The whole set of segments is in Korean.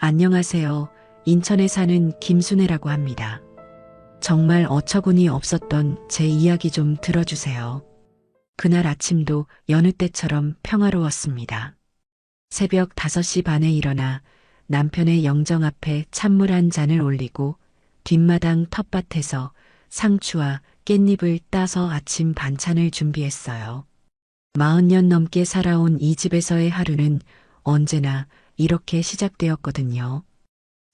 안녕하세요. 인천에 사는 김순애라고 합니다. 정말 어처구니 없었던 제 이야기 좀 들어주세요. 그날 아침도 여느 때처럼 평화로웠습니다. 새벽 5시 반에 일어나 남편의 영정 앞에 찬물 한 잔을 올리고 뒷마당 텃밭에서 상추와 깻잎을 따서 아침 반찬을 준비했어요. 40년 넘게 살아온 이 집에서의 하루는 언제나 이렇게 시작되었거든요.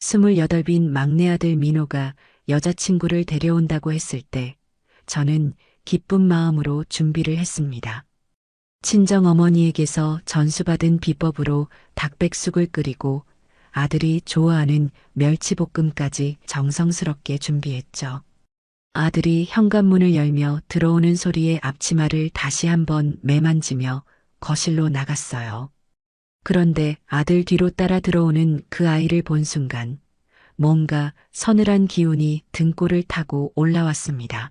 28빈 막내 아들 민호가 여자친구를 데려온다고 했을 때 저는 기쁜 마음으로 준비를 했습니다. 친정 어머니에게서 전수받은 비법으로 닭백숙을 끓이고 아들이 좋아하는 멸치볶음까지 정성스럽게 준비했죠. 아들이 현관문을 열며 들어오는 소리에 앞치마를 다시 한번 매만지며 거실로 나갔어요. 그런데 아들 뒤로 따라 들어오는 그 아이를 본 순간 뭔가 서늘한 기운이 등골을 타고 올라왔습니다.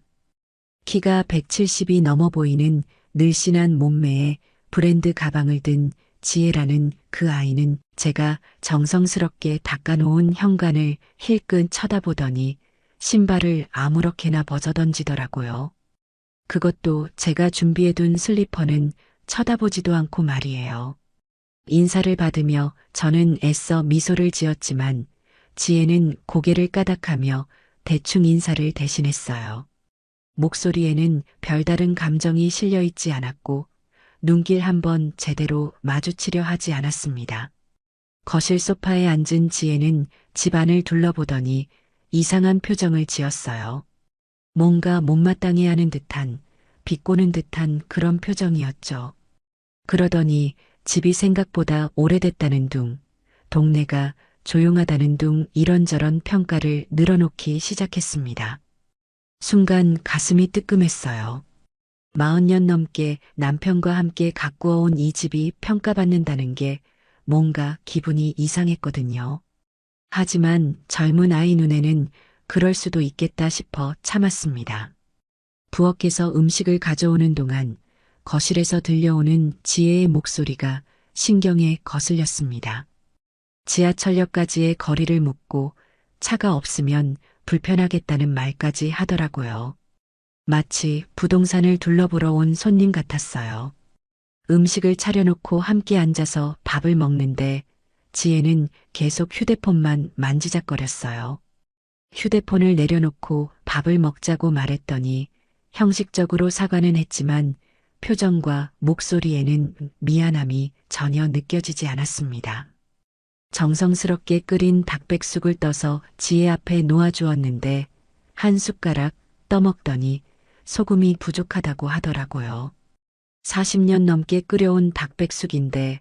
키가 170이 넘어 보이는 늘씬한 몸매에 브랜드 가방을 든 지혜라는 그 아이는 제가 정성스럽게 닦아놓은 현관을 힐끔 쳐다보더니 신발을 아무렇게나 벗어던지더라고요. 그것도 제가 준비해둔 슬리퍼는 쳐다보지도 않고 말이에요. 인사를 받으며 저는 애써 미소를 지었지만 지혜는 고개를 까닥하며 대충 인사를 대신했어요. 목소리에는 별다른 감정이 실려 있지 않았고 눈길 한번 제대로 마주치려 하지 않았습니다. 거실 소파에 앉은 지혜는 집안을 둘러보더니 이상한 표정을 지었어요. 뭔가 못마땅해 하는 듯한, 비꼬는 듯한 그런 표정이었죠. 그러더니 집이 생각보다 오래됐다는 둥, 동네가 조용하다는 둥 이런저런 평가를 늘어놓기 시작했습니다. 순간 가슴이 뜨끔했어요. 40년 넘게 남편과 함께 가꾸어온 이 집이 평가받는다는 게 뭔가 기분이 이상했거든요. 하지만 젊은 아이 눈에는 그럴 수도 있겠다 싶어 참았습니다. 부엌에서 음식을 가져오는 동안 거실에서 들려오는 지혜의 목소리가 신경에 거슬렸습니다. 지하철역까지의 거리를 묻고 차가 없으면 불편하겠다는 말까지 하더라고요. 마치 부동산을 둘러보러 온 손님 같았어요. 음식을 차려놓고 함께 앉아서 밥을 먹는데 지혜는 계속 휴대폰만 만지작거렸어요. 휴대폰을 내려놓고 밥을 먹자고 말했더니 형식적으로 사과는 했지만 표정과 목소리에는 미안함이 전혀 느껴지지 않았습니다. 정성스럽게 끓인 닭백숙을 떠서 지혜 앞에 놓아주었는데 한 숟가락 떠먹더니 소금이 부족하다고 하더라고요. 40년 넘게 끓여온 닭백숙인데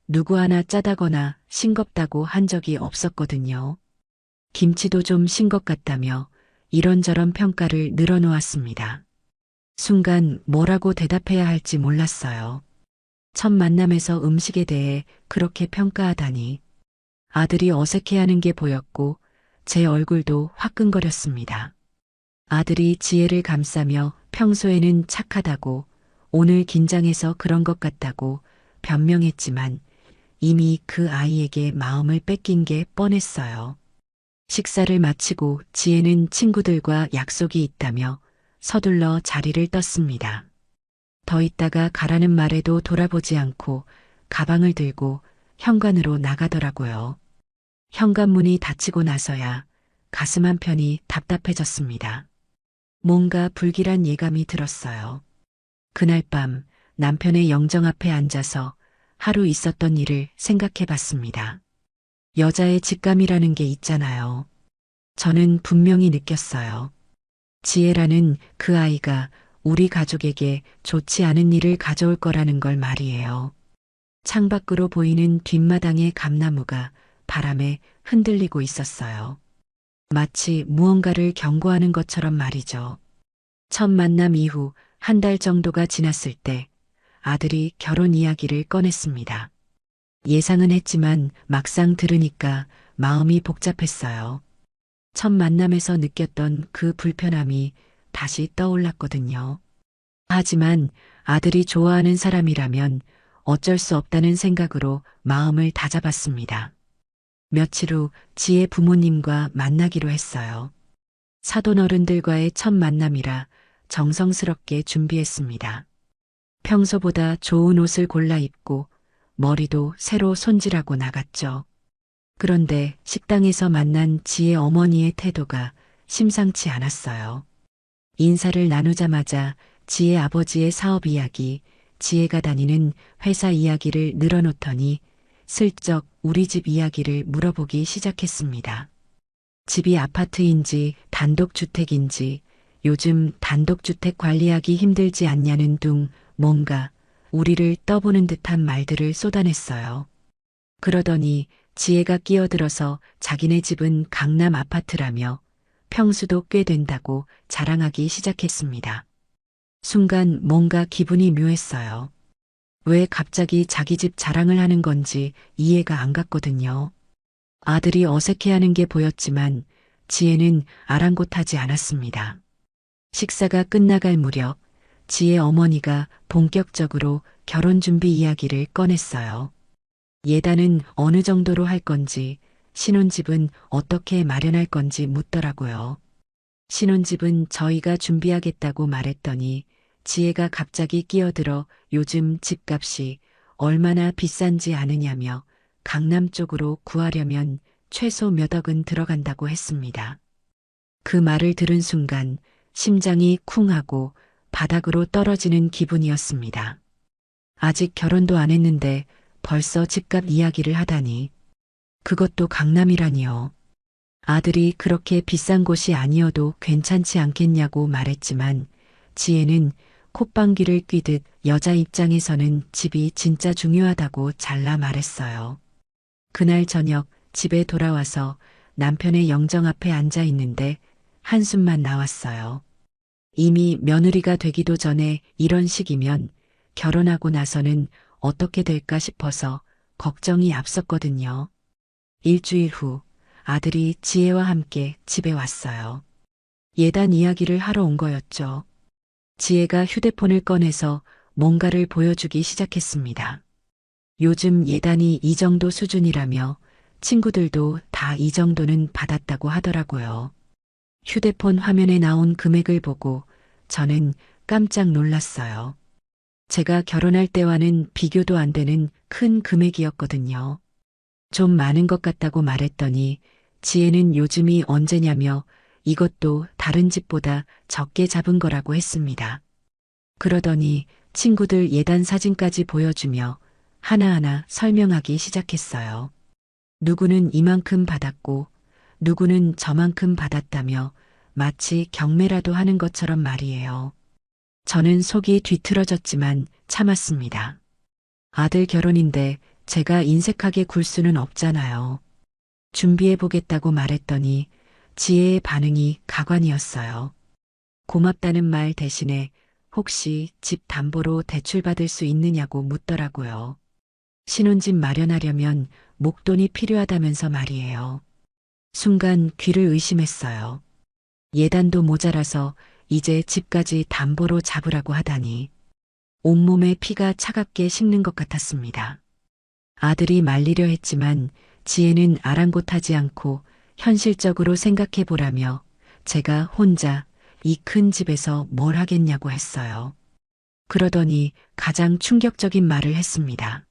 누구 하나 짜다거나 싱겁다고 한 적이 없었거든요. 김치도 좀 신 것 같다며 이런저런 평가를 늘어놓았습니다. 순간 뭐라고 대답해야 할지 몰랐어요. 첫 만남에서 음식에 대해 그렇게 평가하다니. 아들이 어색해하는 게 보였고 제 얼굴도 화끈거렸습니다. 아들이 지혜를 감싸며 평소에는 착하다고 오늘 긴장해서 그런 것 같다고 변명했지만 이미 그 아이에게 마음을 뺏긴 게 뻔했어요. 식사를 마치고 지혜는 친구들과 약속이 있다며 서둘러 자리를 떴습니다. 더 있다가 가라는 말에도 돌아보지 않고 가방을 들고 현관으로 나가더라고요. 현관문이 닫히고 나서야 가슴 한편이 답답해졌습니다. 뭔가 불길한 예감이 들었어요. 그날 밤 남편의 영정 앞에 앉아서 하루 있었던 일을 생각해 봤습니다. 여자의 직감이라는 게 있잖아요. 저는 분명히 느꼈어요. 지혜라는 그 아이가 우리 가족에게 좋지 않은 일을 가져올 거라는 걸 말이에요. 창밖으로 보이는 뒷마당의 감나무가 바람에 흔들리고 있었어요. 마치 무언가를 경고하는 것처럼 말이죠. 첫 만남 이후 한 달 정도가 지났을 때 아들이 결혼 이야기를 꺼냈습니다. 예상은 했지만 막상 들으니까 마음이 복잡했어요. 첫 만남에서 느꼈던 그 불편함이 다시 떠올랐거든요. 하지만 아들이 좋아하는 사람이라면 어쩔 수 없다는 생각으로 마음을 다잡았습니다. 며칠 후 지혜 부모님과 만나기로 했어요. 사돈 어른들과의 첫 만남이라 정성스럽게 준비했습니다. 평소보다 좋은 옷을 골라 입고 머리도 새로 손질하고 나갔죠. 그런데 식당에서 만난 지혜 어머니의 태도가 심상치 않았어요. 인사를 나누자마자 지혜 아버지의 사업 이야기, 지혜가 다니는 회사 이야기를 늘어놓더니 슬쩍 우리 집 이야기를 물어보기 시작했습니다. 집이 아파트인지 단독주택인지, 요즘 단독주택 관리하기 힘들지 않냐는 둥 뭔가 우리를 떠보는 듯한 말들을 쏟아냈어요. 그러더니 지혜가 끼어들어서 자기네 집은 강남 아파트라며 평수도 꽤 된다고 자랑하기 시작했습니다. 순간 뭔가 기분이 묘했어요. 왜 갑자기 자기 집 자랑을 하는 건지 이해가 안 갔거든요. 아들이 어색해하는 게 보였지만 지혜는 아랑곳하지 않았습니다. 식사가 끝나갈 무렵 지혜 어머니가 본격적으로 결혼 준비 이야기를 꺼냈어요. 예단은 어느 정도로 할 건지, 신혼집은 어떻게 마련할 건지 묻더라고요. 신혼집은 저희가 준비하겠다고 말했더니 지혜가 갑자기 끼어들어 요즘 집값이 얼마나 비싼지 아느냐며 강남 쪽으로 구하려면 최소 몇 억은 들어간다고 했습니다. 그 말을 들은 순간 심장이 쿵하고 바닥으로 떨어지는 기분이었습니다. 아직 결혼도 안 했는데 벌써 집값 이야기를 하다니. 그것도 강남이라니요. 아들이 그렇게 비싼 곳이 아니어도 괜찮지 않겠냐고 말했지만 지혜는 콧방귀를 뀌듯 여자 입장에서는 집이 진짜 중요하다고 잘라 말했어요. 그날 저녁 집에 돌아와서 남편의 영정 앞에 앉아 있는데 한숨만 나왔어요. 이미 며느리가 되기도 전에 이런 식이면 결혼하고 나서는 어떻게 될까 싶어서 걱정이 앞섰거든요. 일주일 후 아들이 지혜와 함께 집에 왔어요. 예단 이야기를 하러 온 거였죠. 지혜가 휴대폰을 꺼내서 뭔가를 보여주기 시작했습니다. 요즘 예단이 이 정도 수준이라며 친구들도 다 이 정도는 받았다고 하더라고요. 휴대폰 화면에 나온 금액을 보고 저는 깜짝 놀랐어요. 제가 결혼할 때와는 비교도 안 되는 큰 금액이었거든요. 좀 많은 것 같다고 말했더니 지혜는 요즘이 언제냐며 이것도 다른 집보다 적게 잡은 거라고 했습니다. 그러더니 친구들 예단 사진까지 보여주며 하나하나 설명하기 시작했어요. 누구는 이만큼 받았고 누구는 저만큼 받았다며 마치 경매라도 하는 것처럼 말이에요. 저는 속이 뒤틀어졌지만 참았습니다. 아들 결혼인데 제가 인색하게 굴 수는 없잖아요. 준비해보겠다고 말했더니 지혜의 반응이 가관이었어요. 고맙다는 말 대신에 혹시 집 담보로 대출받을 수 있느냐고 묻더라고요. 신혼집 마련하려면 목돈이 필요하다면서 말이에요. 순간 귀를 의심했어요. 예단도 모자라서 이제 집까지 담보로 잡으라고 하다니. 온몸에 피가 차갑게 식는 것 같았습니다. 아들이 말리려 했지만 지혜는 아랑곳하지 않고 현실적으로 생각해 보라며 제가 혼자 이 큰 집에서 뭘 하겠냐고 했어요. 그러더니 가장 충격적인 말을 했습니다.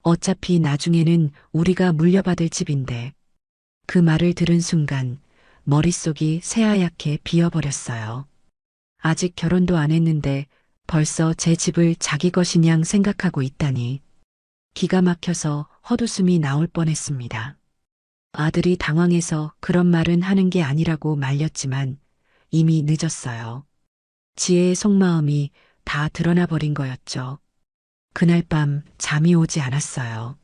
어차피 나중에는 우리가 물려받을 집인데. 그 말을 들은 순간 머릿속이 새하얗게 비어버렸어요. 아직 결혼도 안 했는데 벌써 제 집을 자기 것이냥 생각하고 있다니. 기가 막혀서 헛웃음이 나올 뻔했습니다. 아들이 당황해서 그런 말은 하는 게 아니라고 말렸지만 이미 늦었어요. 지혜의 속마음이 다 드러나 버린 거였죠. 그날 밤 잠이 오지 않았어요.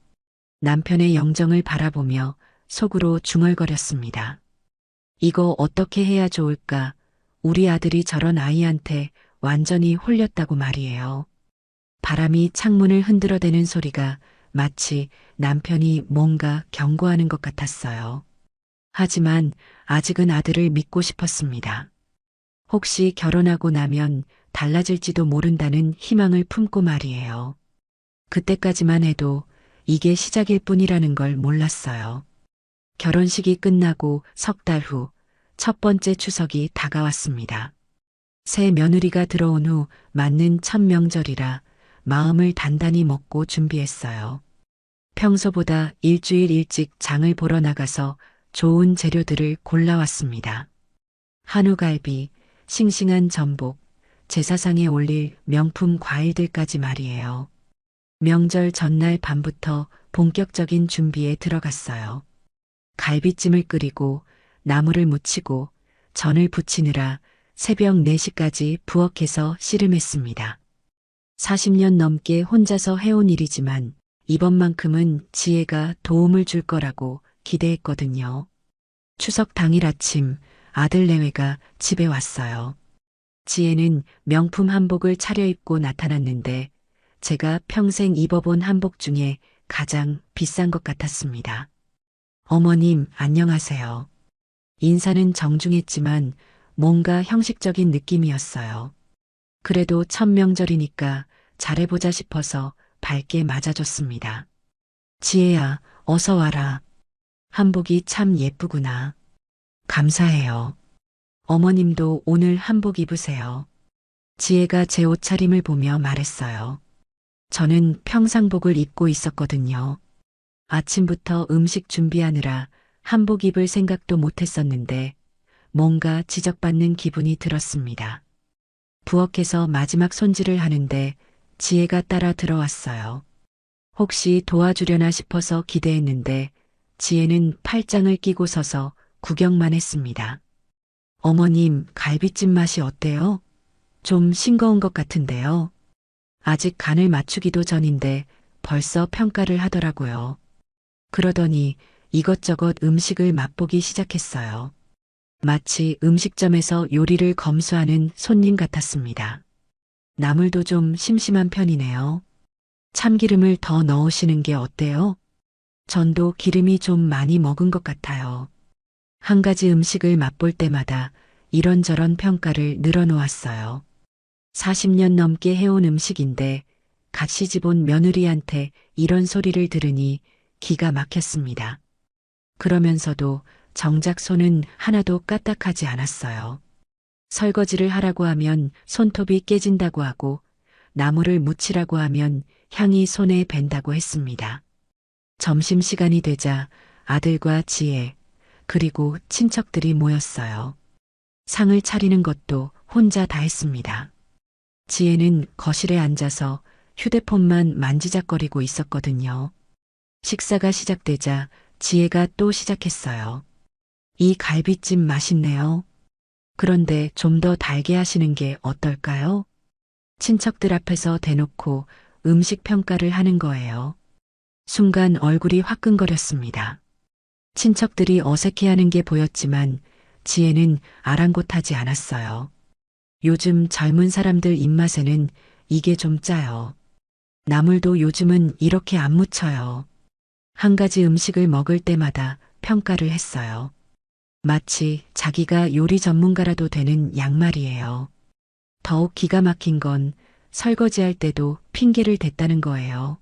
남편의 영정을 바라보며 속으로 중얼거렸습니다. 이거 어떻게 해야 좋을까? 우리 아들이 저런 아이한테 완전히 홀렸다고 말이에요. 바람이 창문을 흔들어대는 소리가 마치 남편이 뭔가 경고하는 것 같았어요. 하지만 아직은 아들을 믿고 싶었습니다. 혹시 결혼하고 나면 달라질지도 모른다는 희망을 품고 말이에요. 그때까지만 해도 이게 시작일 뿐이라는 걸 몰랐어요. 결혼식이 끝나고 석 달 후 첫 번째 추석이 다가왔습니다. 새 며느리가 들어온 후 맞는 첫 명절이라 마음을 단단히 먹고 준비했어요. 평소보다 일주일 일찍 장을 보러 나가서 좋은 재료들을 골라왔습니다. 한우갈비, 싱싱한 전복, 제사상에 올릴 명품 과일들까지 말이에요. 명절 전날 밤부터 본격적인 준비에 들어갔어요. 갈비찜을 끓이고 나물을 무치고 전을 부치느라 새벽 4시까지 부엌에서 씨름했습니다. 40년 넘게 혼자서 해온 일이지만 이번만큼은 지혜가 도움을 줄 거라고 기대했거든요. 추석 당일 아침 아들 내외가 집에 왔어요. 지혜는 명품 한복을 차려입고 나타났는데 제가 평생 입어본 한복 중에 가장 비싼 것 같았습니다. 어머님, 안녕하세요. 인사는 정중했지만 뭔가 형식적인 느낌이었어요. 그래도 첫 명절이니까 잘해보자 싶어서 밝게 맞아줬습니다. 지혜야, 어서 와라. 한복이 참 예쁘구나. 감사해요. 어머님도 오늘 한복 입으세요. 지혜가 제 옷차림을 보며 말했어요. 저는 평상복을 입고 있었거든요. 아침부터 음식 준비하느라 한복 입을 생각도 못했었는데 뭔가 지적받는 기분이 들었습니다. 부엌에서 마지막 손질을 하는데 지혜가 따라 들어왔어요. 혹시 도와주려나 싶어서 기대했는데 지혜는 팔짱을 끼고 서서 구경만 했습니다. 어머님, 갈비찜 맛이 어때요? 좀 싱거운 것 같은데요. 아직 간을 맞추기도 전인데 벌써 평가를 하더라고요. 그러더니 이것저것 음식을 맛보기 시작했어요. 마치 음식점에서 요리를 검수하는 손님 같았습니다. 나물도 좀 심심한 편이네요. 참기름을 더 넣으시는 게 어때요? 전도 기름이 좀 많이 먹은 것 같아요. 한 가지 음식을 맛볼 때마다 이런저런 평가를 늘어놓았어요. 40년 넘게 해온 음식인데 갓 시집온 며느리한테 이런 소리를 들으니 기가 막혔습니다. 그러면서도 정작 손은 하나도 까딱하지 않았어요. 설거지를 하라고 하면 손톱이 깨진다고 하고 나무를 묻히라고 하면 향이 손에 밴다고 했습니다. 점심시간이 되자 아들과 지혜 그리고 친척들이 모였어요. 상을 차리는 것도 혼자 다 했습니다. 지혜는 거실에 앉아서 휴대폰만 만지작거리고 있었거든요. 식사가 시작되자 지혜가 또 시작했어요. 이 갈비찜 맛있네요. 그런데 좀 더 달게 하시는 게 어떨까요? 친척들 앞에서 대놓고 음식 평가를 하는 거예요. 순간 얼굴이 화끈거렸습니다. 친척들이 어색해하는 게 보였지만 지혜는 아랑곳하지 않았어요. 요즘 젊은 사람들 입맛에는 이게 좀 짜요. 나물도 요즘은 이렇게 안 무쳐요. 한 가지 음식을 먹을 때마다 평가를 했어요. 마치 자기가 요리 전문가라도 되는 양말이에요. 더욱 기가 막힌 건 설거지할 때도 핑계를 댔다는 거예요.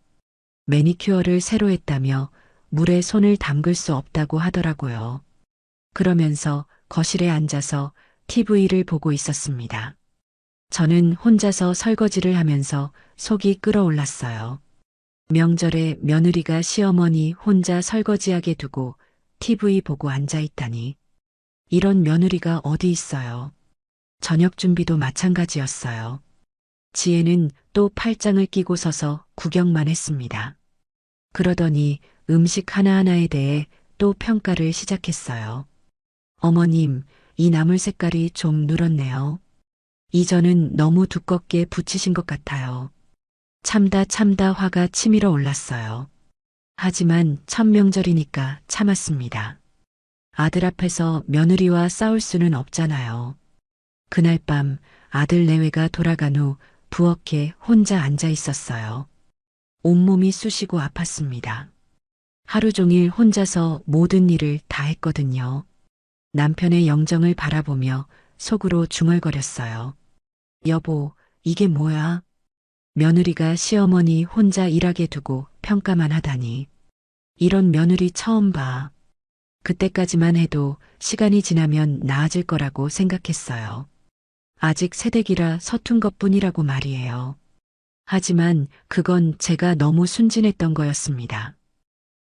매니큐어를 새로 했다며 물에 손을 담글 수 없다고 하더라고요. 그러면서 거실에 앉아서 TV를 보고 있었습니다. 저는 혼자서 설거지를 하면서 속이 끓어올랐어요. 명절에 며느리가 시어머니 혼자 설거지하게 두고 TV 보고 앉아있다니. 이런 며느리가 어디 있어요. 저녁 준비도 마찬가지였어요. 지혜는 또 팔짱을 끼고 서서 구경만 했습니다. 그러더니 음식 하나하나에 대해 또 평가를 시작했어요. 어머님, 이 나물 색깔이 좀 누렇네요. 이 전은 너무 두껍게 부치신 것 같아요. 참다 화가 치밀어 올랐어요. 하지만 첫 명절이니까 참았습니다. 아들 앞에서 며느리와 싸울 수는 없잖아요. 그날 밤 아들 내외가 돌아간 후 부엌에 혼자 앉아 있었어요. 온몸이 쑤시고 아팠습니다. 하루 종일 혼자서 모든 일을 다 했거든요. 남편의 영정을 바라보며 속으로 중얼거렸어요. 여보, 이게 뭐야? 며느리가 시어머니 혼자 일하게 두고 평가만 하다니. 이런 며느리 처음 봐. 그때까지만 해도 시간이 지나면 나아질 거라고 생각했어요. 아직 새댁이라 서툰 것뿐이라고 말이에요. 하지만 그건 제가 너무 순진했던 거였습니다.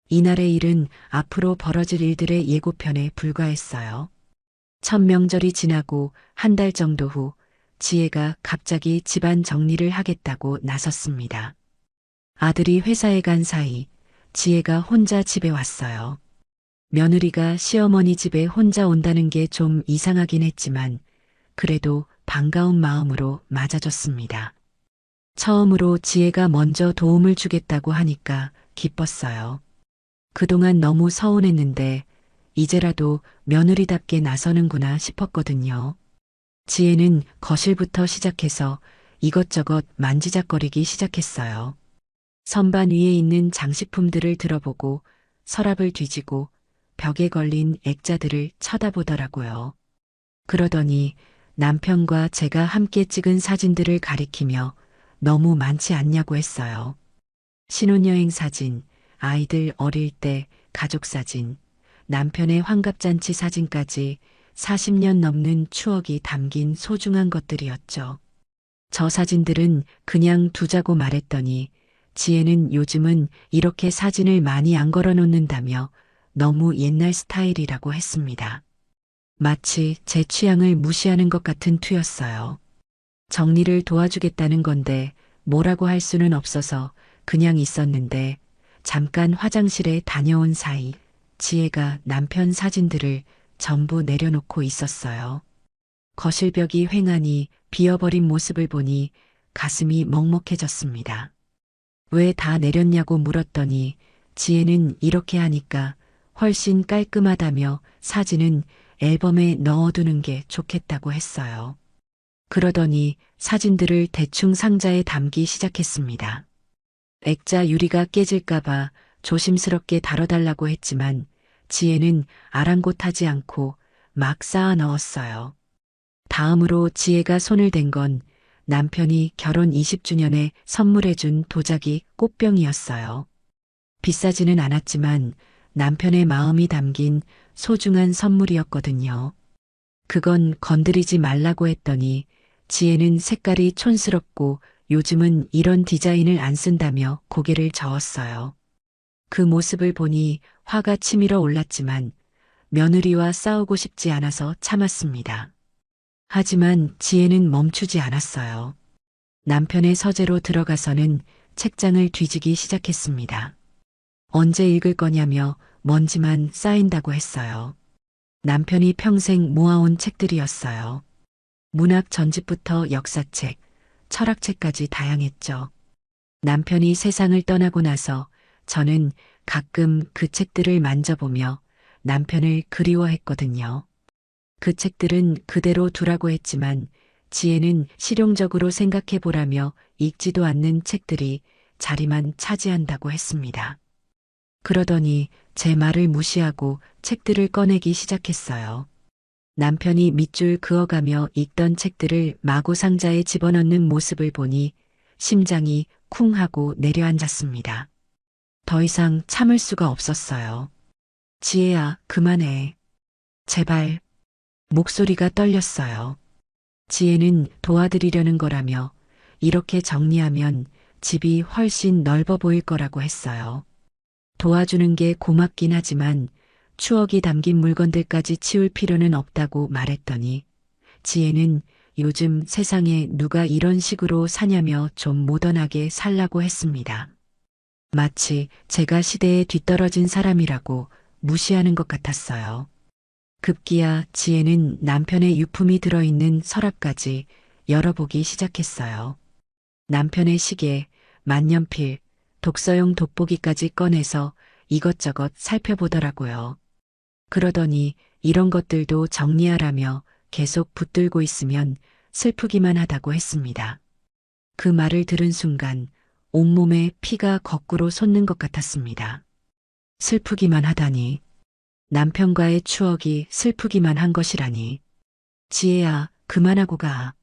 이날의 일은 앞으로 벌어질 일들의 예고편에 불과했어요. 첫 명절이 지나고 한 달 정도 후 지혜가 갑자기 집안 정리를 하겠다고 나섰습니다. 아들이 회사에 간 사이 지혜가 혼자 집에 왔어요. 며느리가 시어머니 집에 혼자 온다는 게 좀 이상하긴 했지만 그래도 반가운 마음으로 맞아줬습니다. 처음으로 지혜가 먼저 도움을 주겠다고 하니까 기뻤어요. 그동안 너무 서운했는데 이제라도 며느리답게 나서는구나 싶었거든요. 지혜는 거실부터 시작해서 이것저것 만지작거리기 시작했어요. 선반 위에 있는 장식품들을 들어보고 서랍을 뒤지고 벽에 걸린 액자들을 쳐다보더라고요. 그러더니 남편과 제가 함께 찍은 사진들을 가리키며 너무 많지 않냐고 했어요. 신혼여행 사진, 아이들 어릴 때 가족 사진, 남편의 환갑잔치 사진까지 40년 넘는 추억이 담긴 소중한 것들이었죠. 저 사진들은 그냥 두자고 말했더니 지혜는 요즘은 이렇게 사진을 많이 안 걸어 놓는다며 너무 옛날 스타일이라고 했습니다. 마치 제 취향을 무시하는 것 같은 투였어요. 정리를 도와주겠다는 건데 뭐라고 할 수는 없어서 그냥 있었는데 잠깐 화장실에 다녀온 사이 지혜가 남편 사진들을 전부 내려놓고 있었어요. 거실벽이 휑하니 비어버린 모습을 보니 가슴이 먹먹해졌습니다. 왜 다 내렸냐고 물었더니 지혜는 이렇게 하니까 훨씬 깔끔하다며 사진은 앨범에 넣어두는 게 좋겠다고 했어요. 그러더니 사진들을 대충 상자에 담기 시작했습니다. 액자 유리가 깨질까봐 조심스럽게 다뤄달라고 했지만 지혜는 아랑곳하지 않고 막 쌓아 넣었어요. 다음으로 지혜가 손을 댄 건 남편이 결혼 20주년에 선물해준 도자기 꽃병이었어요. 비싸지는 않았지만 남편의 마음이 담긴 소중한 선물이었거든요. 그건 건드리지 말라고 했더니 지혜는 색깔이 촌스럽고 요즘은 이런 디자인을 안 쓴다며 고개를 저었어요. 그 모습을 보니 화가 치밀어 올랐지만 며느리와 싸우고 싶지 않아서 참았습니다. 하지만 지혜는 멈추지 않았어요. 남편의 서재로 들어가서는 책장을 뒤지기 시작했습니다. 언제 읽을 거냐며 먼지만 쌓인다고 했어요. 남편이 평생 모아온 책들이었어요. 문학 전집부터 역사책, 철학책까지 다양했죠. 남편이 세상을 떠나고 나서 저는 가끔 그 책들을 만져보며 남편을 그리워했거든요. 그 책들은 그대로 두라고 했지만 지혜는 실용적으로 생각해 보라며 읽지도 않는 책들이 자리만 차지한다고 했습니다. 그러더니 제 말을 무시하고 책들을 꺼내기 시작했어요. 남편이 밑줄 그어가며 읽던 책들을 마구 상자에 집어넣는 모습을 보니 심장이 쿵 하고 내려앉았습니다. 더 이상 참을 수가 없었어요. 지혜야, 그만해. 제발. 목소리가 떨렸어요. 지혜는 도와드리려는 거라며 이렇게 정리하면 집이 훨씬 넓어 보일 거라고 했어요. 도와주는 게 고맙긴 하지만 추억이 담긴 물건들까지 치울 필요는 없다고 말했더니 지혜는 요즘 세상에 누가 이런 식으로 사냐며 좀 모던하게 살라고 했습니다. 마치 제가 시대에 뒤떨어진 사람이라고 무시하는 것 같았어요. 급기야 지혜는 남편의 유품이 들어있는 서랍까지 열어보기 시작했어요. 남편의 시계, 만년필, 독서용 돋보기까지 꺼내서 이것저것 살펴보더라고요. 그러더니 이런 것들도 정리하라며 계속 붙들고 있으면 슬프기만 하다고 했습니다. 그 말을 들은 순간 온몸에 피가 거꾸로 솟는 것 같았습니다. 슬프기만 하다니. 남편과의 추억이 슬프기만 한 것이라니. 지혜야, 그만하고 가.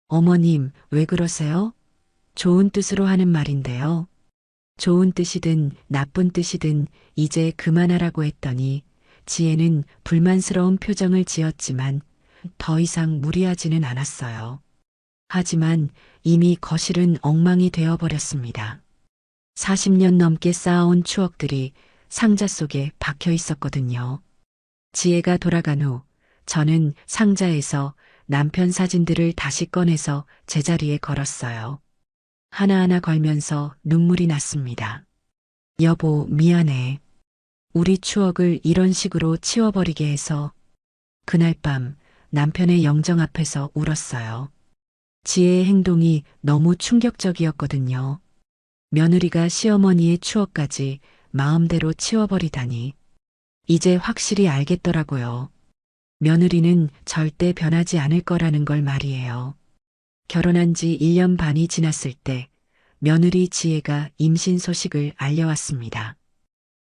어머님, 왜 그러세요? 좋은 뜻으로 하는 말인데요. 좋은 뜻이든 나쁜 뜻이든 이제 그만하라고 했더니 지혜는 불만스러운 표정을 지었지만 더 이상 무리하지는 않았어요. 하지만 이미 거실은 엉망이 되어버렸습니다. 40년 넘게 쌓아온 추억들이 상자 속에 박혀 있었거든요. 지혜가 돌아간 후 저는 상자에서 남편 사진들을 다시 꺼내서 제자리에 걸었어요. 하나하나 걸면서 눈물이 났습니다. 여보, 미안해. 우리 추억을 이런 식으로 치워버리게 해서. 그날 밤 남편의 영정 앞에서 울었어요. 지혜의 행동이 너무 충격적이었거든요. 며느리가 시어머니의 추억까지 마음대로 치워버리다니. 이제 확실히 알겠더라고요. 며느리는 절대 변하지 않을 거라는 걸 말이에요. 결혼한 지 1년 반이 지났을 때 며느리 지혜가 임신 소식을 알려왔습니다.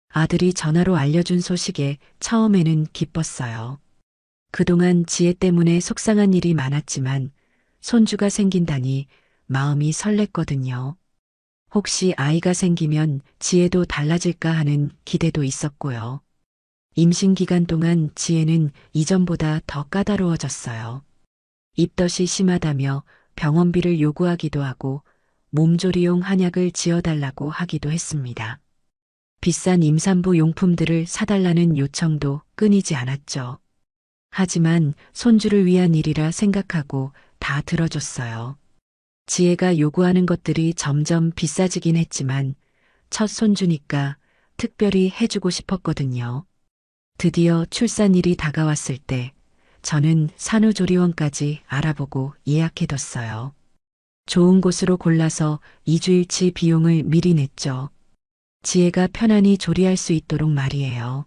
아들이 전화로 알려준 소식에 처음에는 기뻤어요. 그동안 지혜 때문에 속상한 일이 많았지만 손주가 생긴다니 마음이 설렜거든요. 혹시 아이가 생기면 지혜도 달라질까 하는 기대도 있었고요. 임신 기간 동안 지혜는 이전보다 더 까다로워졌어요. 입덧이 심하다며 병원비를 요구하기도 하고 몸조리용 한약을 지어달라고 하기도 했습니다. 비싼 임산부 용품들을 사달라는 요청도 끊이지 않았죠. 하지만 손주를 위한 일이라 생각하고 다 들어줬어요. 지혜가 요구하는 것들이 점점 비싸지긴 했지만 첫 손주니까 특별히 해주고 싶었거든요. 드디어 출산일이 다가왔을 때 저는 산후조리원까지 알아보고 예약해뒀어요. 좋은 곳으로 골라서 2주일치 비용을 미리 냈죠. 지혜가 편안히 조리할 수 있도록 말이에요.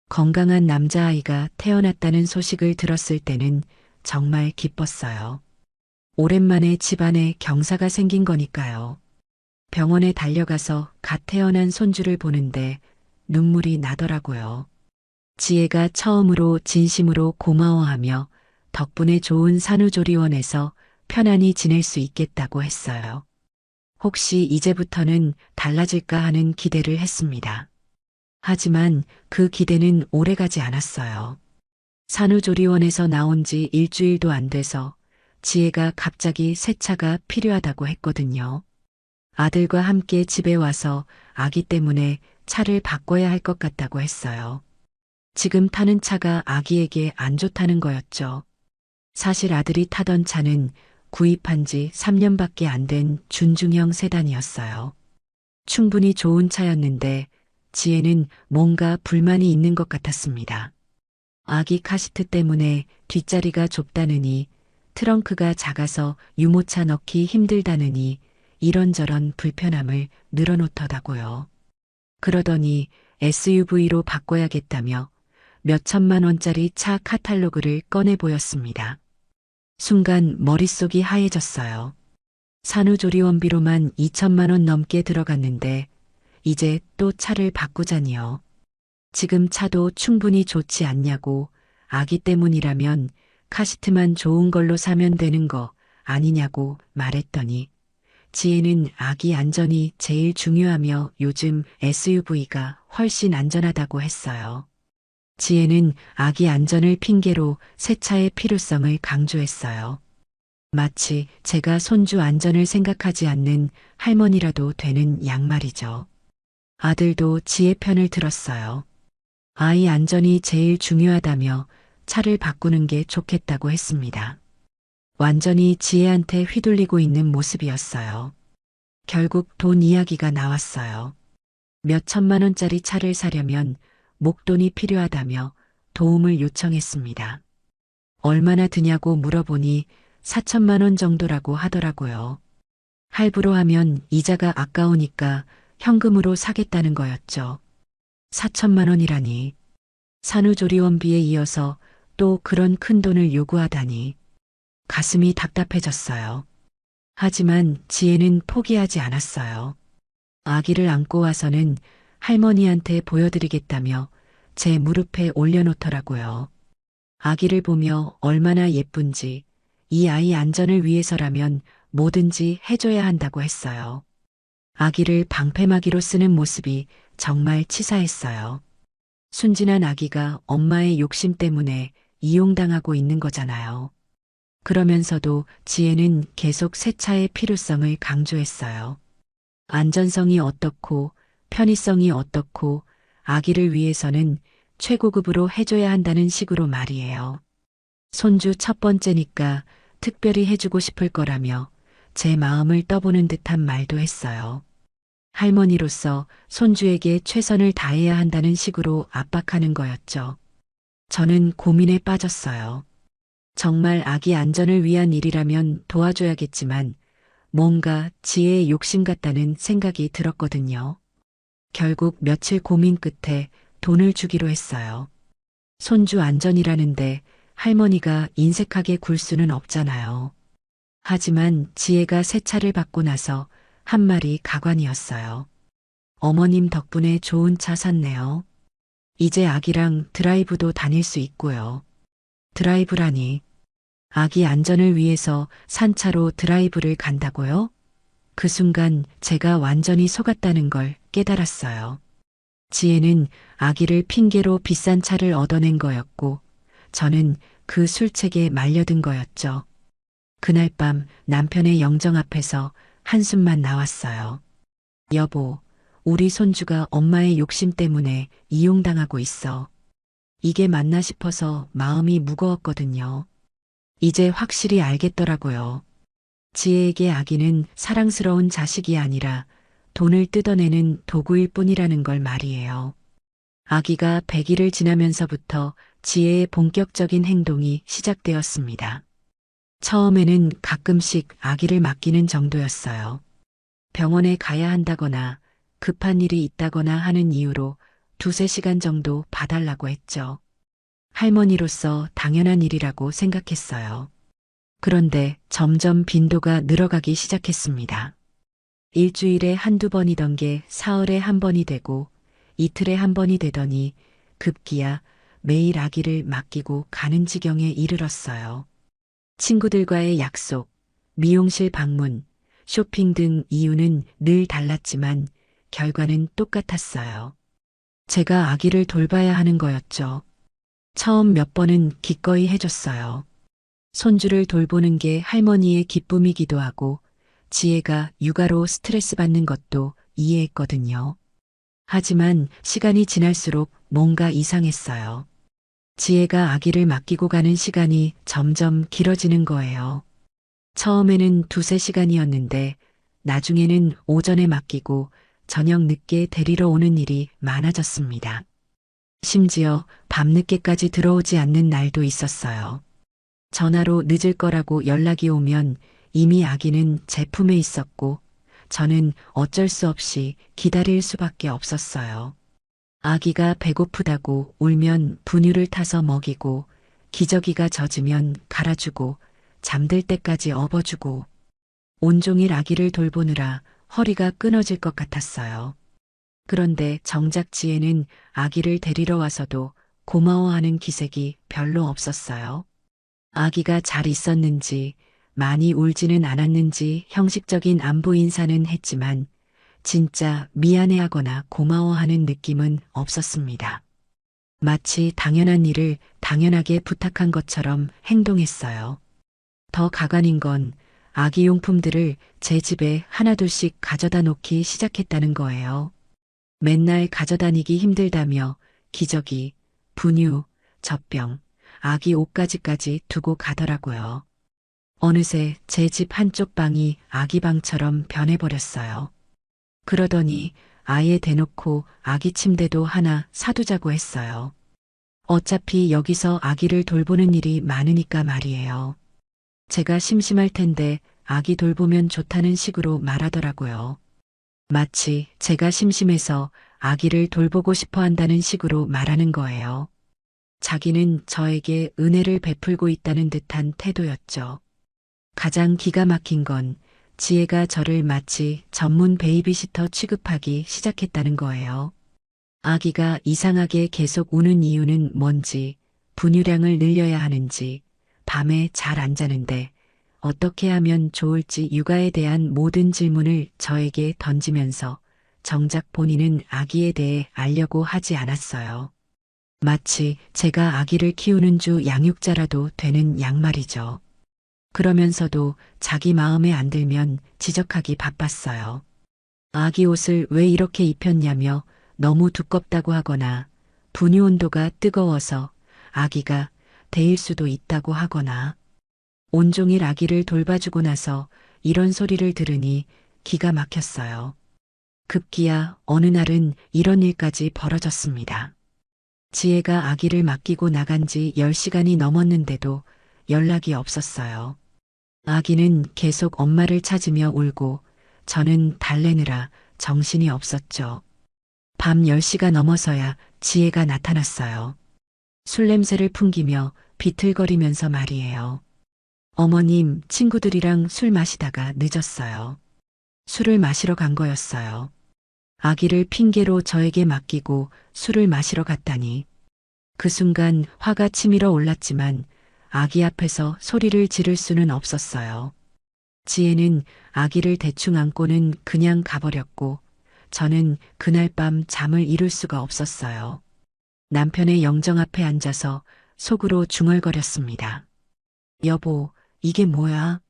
건강한 남자아이가 태어났다는 소식을 들었을 때는 정말 기뻤어요. 오랜만에 집안에 경사가 생긴 거니까요. 병원에 달려가서 갓 태어난 손주를 보는데 눈물이 나더라고요. 지혜가 처음으로 진심으로 고마워하며 덕분에 좋은 산후조리원에서 편안히 지낼 수 있겠다고 했어요. 혹시 이제부터는 달라질까 하는 기대를 했습니다. 하지만 그 기대는 오래가지 않았어요. 산후조리원에서 나온 지 일주일도 안 돼서 지혜가 갑자기 새 차가 필요하다고 했거든요. 아들과 함께 집에 와서 아기 때문에 차를 바꿔야 할 것 같다고 했어요. 지금 타는 차가 아기에게 안 좋다는 거였죠. 사실 아들이 타던 차는 구입한 지 3년밖에 안 된 준중형 세단이었어요. 충분히 좋은 차였는데 지혜는 뭔가 불만이 있는 것 같았습니다. 아기 카시트 때문에 뒷자리가 좁다느니 트렁크가 작아서 유모차 넣기 힘들다느니 이런저런 불편함을 늘어놓더라고요. 그러더니 SUV로 바꿔야겠다며 몇 천만 원짜리 차 카탈로그를 꺼내 보였습니다. 순간 머릿속이 하얘졌어요. 산후조리원비로만 2천만 원 넘게 들어갔는데 이제 또 차를 바꾸자니요. 지금 차도 충분히 좋지 않냐고 아기 때문이라면 카시트만 좋은 걸로 사면 되는 거 아니냐고 말했더니 지혜는 아기 안전이 제일 중요하며 요즘 SUV가 훨씬 안전하다고 했어요. 지혜는 아기 안전을 핑계로 새 차의 필요성을 강조했어요. 마치 제가 손주 안전을 생각하지 않는 할머니라도 되는 양말이죠. 아들도 지혜 편을 들었어요. 아이 안전이 제일 중요하다며 차를 바꾸는 게 좋겠다고 했습니다. 완전히 지혜한테 휘둘리고 있는 모습이었어요. 결국 돈 이야기가 나왔어요. 몇 천만 원짜리 차를 사려면 목돈이 필요하다며 도움을 요청했습니다. 얼마나 드냐고 물어보니 4천만 원 정도라고 하더라고요. 할부로 하면 이자가 아까우니까 현금으로 사겠다는 거였죠. 4천만 원이라니. 산후조리원비에 이어서 또 그런 큰 돈을 요구하다니. 가슴이 답답해졌어요. 하지만 지혜는 포기하지 않았어요. 아기를 안고 와서는 할머니한테 보여드리겠다며 제 무릎에 올려놓더라고요. 아기를 보며 얼마나 예쁜지 이 아이 안전을 위해서라면 뭐든지 해줘야 한다고 했어요. 아기를 방패막이로 쓰는 모습이 정말 치사했어요. 순진한 아기가 엄마의 욕심 때문에 이용당하고 있는 거잖아요. 그러면서도 지혜는 계속 세차의 필요성을 강조했어요. 안전성이 어떻고 편의성이 어떻고 아기를 위해서는 최고급으로 해줘야 한다는 식으로 말이에요. 손주 첫 번째니까 특별히 해주고 싶을 거라며 제 마음을 떠보는 듯한 말도 했어요. 할머니로서 손주에게 최선을 다해야 한다는 식으로 압박하는 거였죠. 저는 고민에 빠졌어요. 정말 아기 안전을 위한 일이라면 도와줘야겠지만 뭔가 지혜의 욕심 같다는 생각이 들었거든요. 결국 며칠 고민 끝에 돈을 주기로 했어요. 손주 안전이라는데 할머니가 인색하게 굴 수는 없잖아요. 하지만 지혜가 세차를 받고 나서 한 말이 가관이었어요. 어머님 덕분에 좋은 차 샀네요. 이제 아기랑 드라이브도 다닐 수 있고요. 드라이브라니. 아기 안전을 위해서 산차로 드라이브를 간다고요? 그 순간 제가 완전히 속았다는 걸 깨달았어요. 지혜는 아기를 핑계로 비싼 차를 얻어낸 거였고, 저는 그 술책에 말려든 거였죠. 그날 밤 남편의 영정 앞에서 한숨만 나왔어요. 여보, 우리 손주가 엄마의 욕심 때문에 이용당하고 있어. 이게 맞나 싶어서 마음이 무거웠거든요. 이제 확실히 알겠더라고요. 지혜에게 아기는 사랑스러운 자식이 아니라 돈을 뜯어내는 도구일 뿐이라는 걸 말이에요. 아기가 100일을 지나면서부터 지혜의 본격적인 행동이 시작되었습니다. 처음에는 가끔씩 아기를 맡기는 정도였어요. 병원에 가야 한다거나 급한 일이 있다거나 하는 이유로 2~3시간 정도 봐달라고 했죠. 할머니로서 당연한 일이라고 생각했어요. 그런데 점점 빈도가 늘어가기 시작했습니다. 일주일에 한두 번이던 게 사흘에 한 번이 되고 이틀에 한 번이 되더니 급기야 매일 아기를 맡기고 가는 지경에 이르렀어요. 친구들과의 약속, 미용실 방문, 쇼핑 등 이유는 늘 달랐지만 결과는 똑같았어요. 제가 아기를 돌봐야 하는 거였죠. 처음 몇 번은 기꺼이 해줬어요. 손주를 돌보는 게 할머니의 기쁨이기도 하고 지혜가 육아로 스트레스 받는 것도 이해했거든요. 하지만 시간이 지날수록 뭔가 이상했어요. 지혜가 아기를 맡기고 가는 시간이 점점 길어지는 거예요. 처음에는 2~3시간이었는데 나중에는 오전에 맡기고 저녁 늦게 데리러 오는 일이 많아졌습니다. 심지어 밤늦게까지 들어오지 않는 날도 있었어요. 전화로 늦을 거라고 연락이 오면 이미 아기는 제품에 있었고 저는 어쩔 수 없이 기다릴 수밖에 없었어요. 아기가 배고프다고 울면 분유를 타서 먹이고 기저귀가 젖으면 갈아주고 잠들 때까지 업어주고 온종일 아기를 돌보느라 허리가 끊어질 것 같았어요. 그런데 정작 지혜는 아기를 데리러 와서도 고마워하는 기색이 별로 없었어요. 아기가 잘 있었는지 많이 울지는 않았는지 형식적인 안부 인사는 했지만 진짜 미안해하거나 고마워하는 느낌은 없었습니다. 마치 당연한 일을 당연하게 부탁한 것처럼 행동했어요. 더 가관인 건 아기 용품들을 제 집에 하나둘씩 가져다 놓기 시작했다는 거예요. 맨날 가져다니기 힘들다며 기저귀, 분유, 젖병, 아기 옷가지까지 두고 가더라고요. 어느새 제 집 한쪽 방이 아기 방처럼 변해버렸어요. 그러더니 아예 대놓고 아기 침대도 하나 사두자고 했어요. 어차피 여기서 아기를 돌보는 일이 많으니까 말이에요. 제가 심심할 텐데 아기 돌보면 좋다는 식으로 말하더라고요. 마치 제가 심심해서 아기를 돌보고 싶어 한다는 식으로 말하는 거예요. 자기는 저에게 은혜를 베풀고 있다는 듯한 태도였죠. 가장 기가 막힌 건 지혜가 저를 마치 전문 베이비시터 취급하기 시작했다는 거예요. 아기가 이상하게 계속 우는 이유는 뭔지, 분유량을 늘려야 하는지, 밤에 잘 안 자는데 어떻게 하면 좋을지 육아에 대한 모든 질문을 저에게 던지면서 정작 본인은 아기에 대해 알려고 하지 않았어요. 마치 제가 아기를 키우는 주 양육자라도 되는 양 말이죠. 그러면서도 자기 마음에 안 들면 지적하기 바빴어요. 아기 옷을 왜 이렇게 입혔냐며 너무 두껍다고 하거나 분유 온도가 뜨거워서 아기가 데일 수도 있다고 하거나 온종일 아기를 돌봐주고 나서 이런 소리를 들으니 기가 막혔어요. 급기야 어느 날은 이런 일까지 벌어졌습니다. 지혜가 아기를 맡기고 나간 지 10시간이 넘었는데도 연락이 없었어요. 아기는 계속 엄마를 찾으며 울고 저는 달래느라 정신이 없었죠. 밤 10시가 넘어서야 지혜가 나타났어요. 술 냄새를 풍기며 비틀거리면서 말이에요. 어머님, 친구들이랑 술 마시다가 늦었어요. 술을 마시러 간 거였어요. 아기를 핑계로 저에게 맡기고 술을 마시러 갔다니. 그 순간 화가 치밀어 올랐지만 아기 앞에서 소리를 지를 수는 없었어요. 지혜는 아기를 대충 안고는 그냥 가버렸고 저는 그날 밤 잠을 이룰 수가 없었어요. 남편의 영정 앞에 앉아서 속으로 중얼거렸습니다. 여보, 이게 뭐야?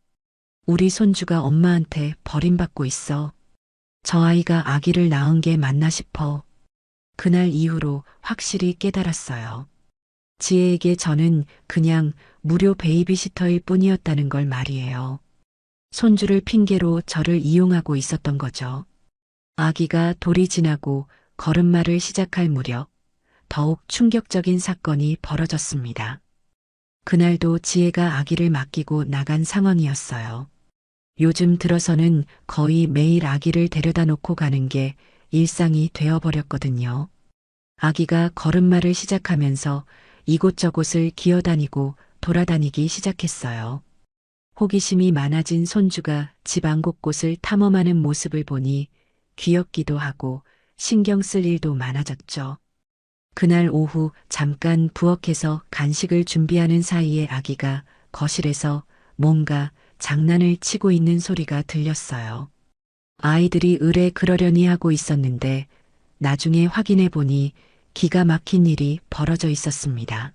우리 손주가 엄마한테 버림받고 있어. 저 아이가 아기를 낳은 게 맞나 싶어. 그날 이후로 확실히 깨달았어요. 지혜에게 저는 그냥 무료 베이비시터일 뿐이었다는 걸 말이에요. 손주를 핑계로 저를 이용하고 있었던 거죠. 아기가 돌이 지나고 걸음마를 시작할 무렵 더욱 충격적인 사건이 벌어졌습니다. 그날도 지혜가 아기를 맡기고 나간 상황이었어요. 요즘 들어서는 거의 매일 아기를 데려다 놓고 가는 게 일상이 되어버렸거든요. 아기가 걸음마를 시작하면서 이곳저곳을 기어다니고 돌아다니기 시작했어요. 호기심이 많아진 손주가 집안 곳곳을 탐험하는 모습을 보니 귀엽기도 하고 신경 쓸 일도 많아졌죠. 그날 오후 잠깐 부엌에서 간식을 준비하는 사이에 아기가 거실에서 뭔가 장난을 치고 있는 소리가 들렸어요. 아이들이 의뢰 그러려니 하고 있었는데 나중에 확인해 보니 기가 막힌 일이 벌어져 있었습니다.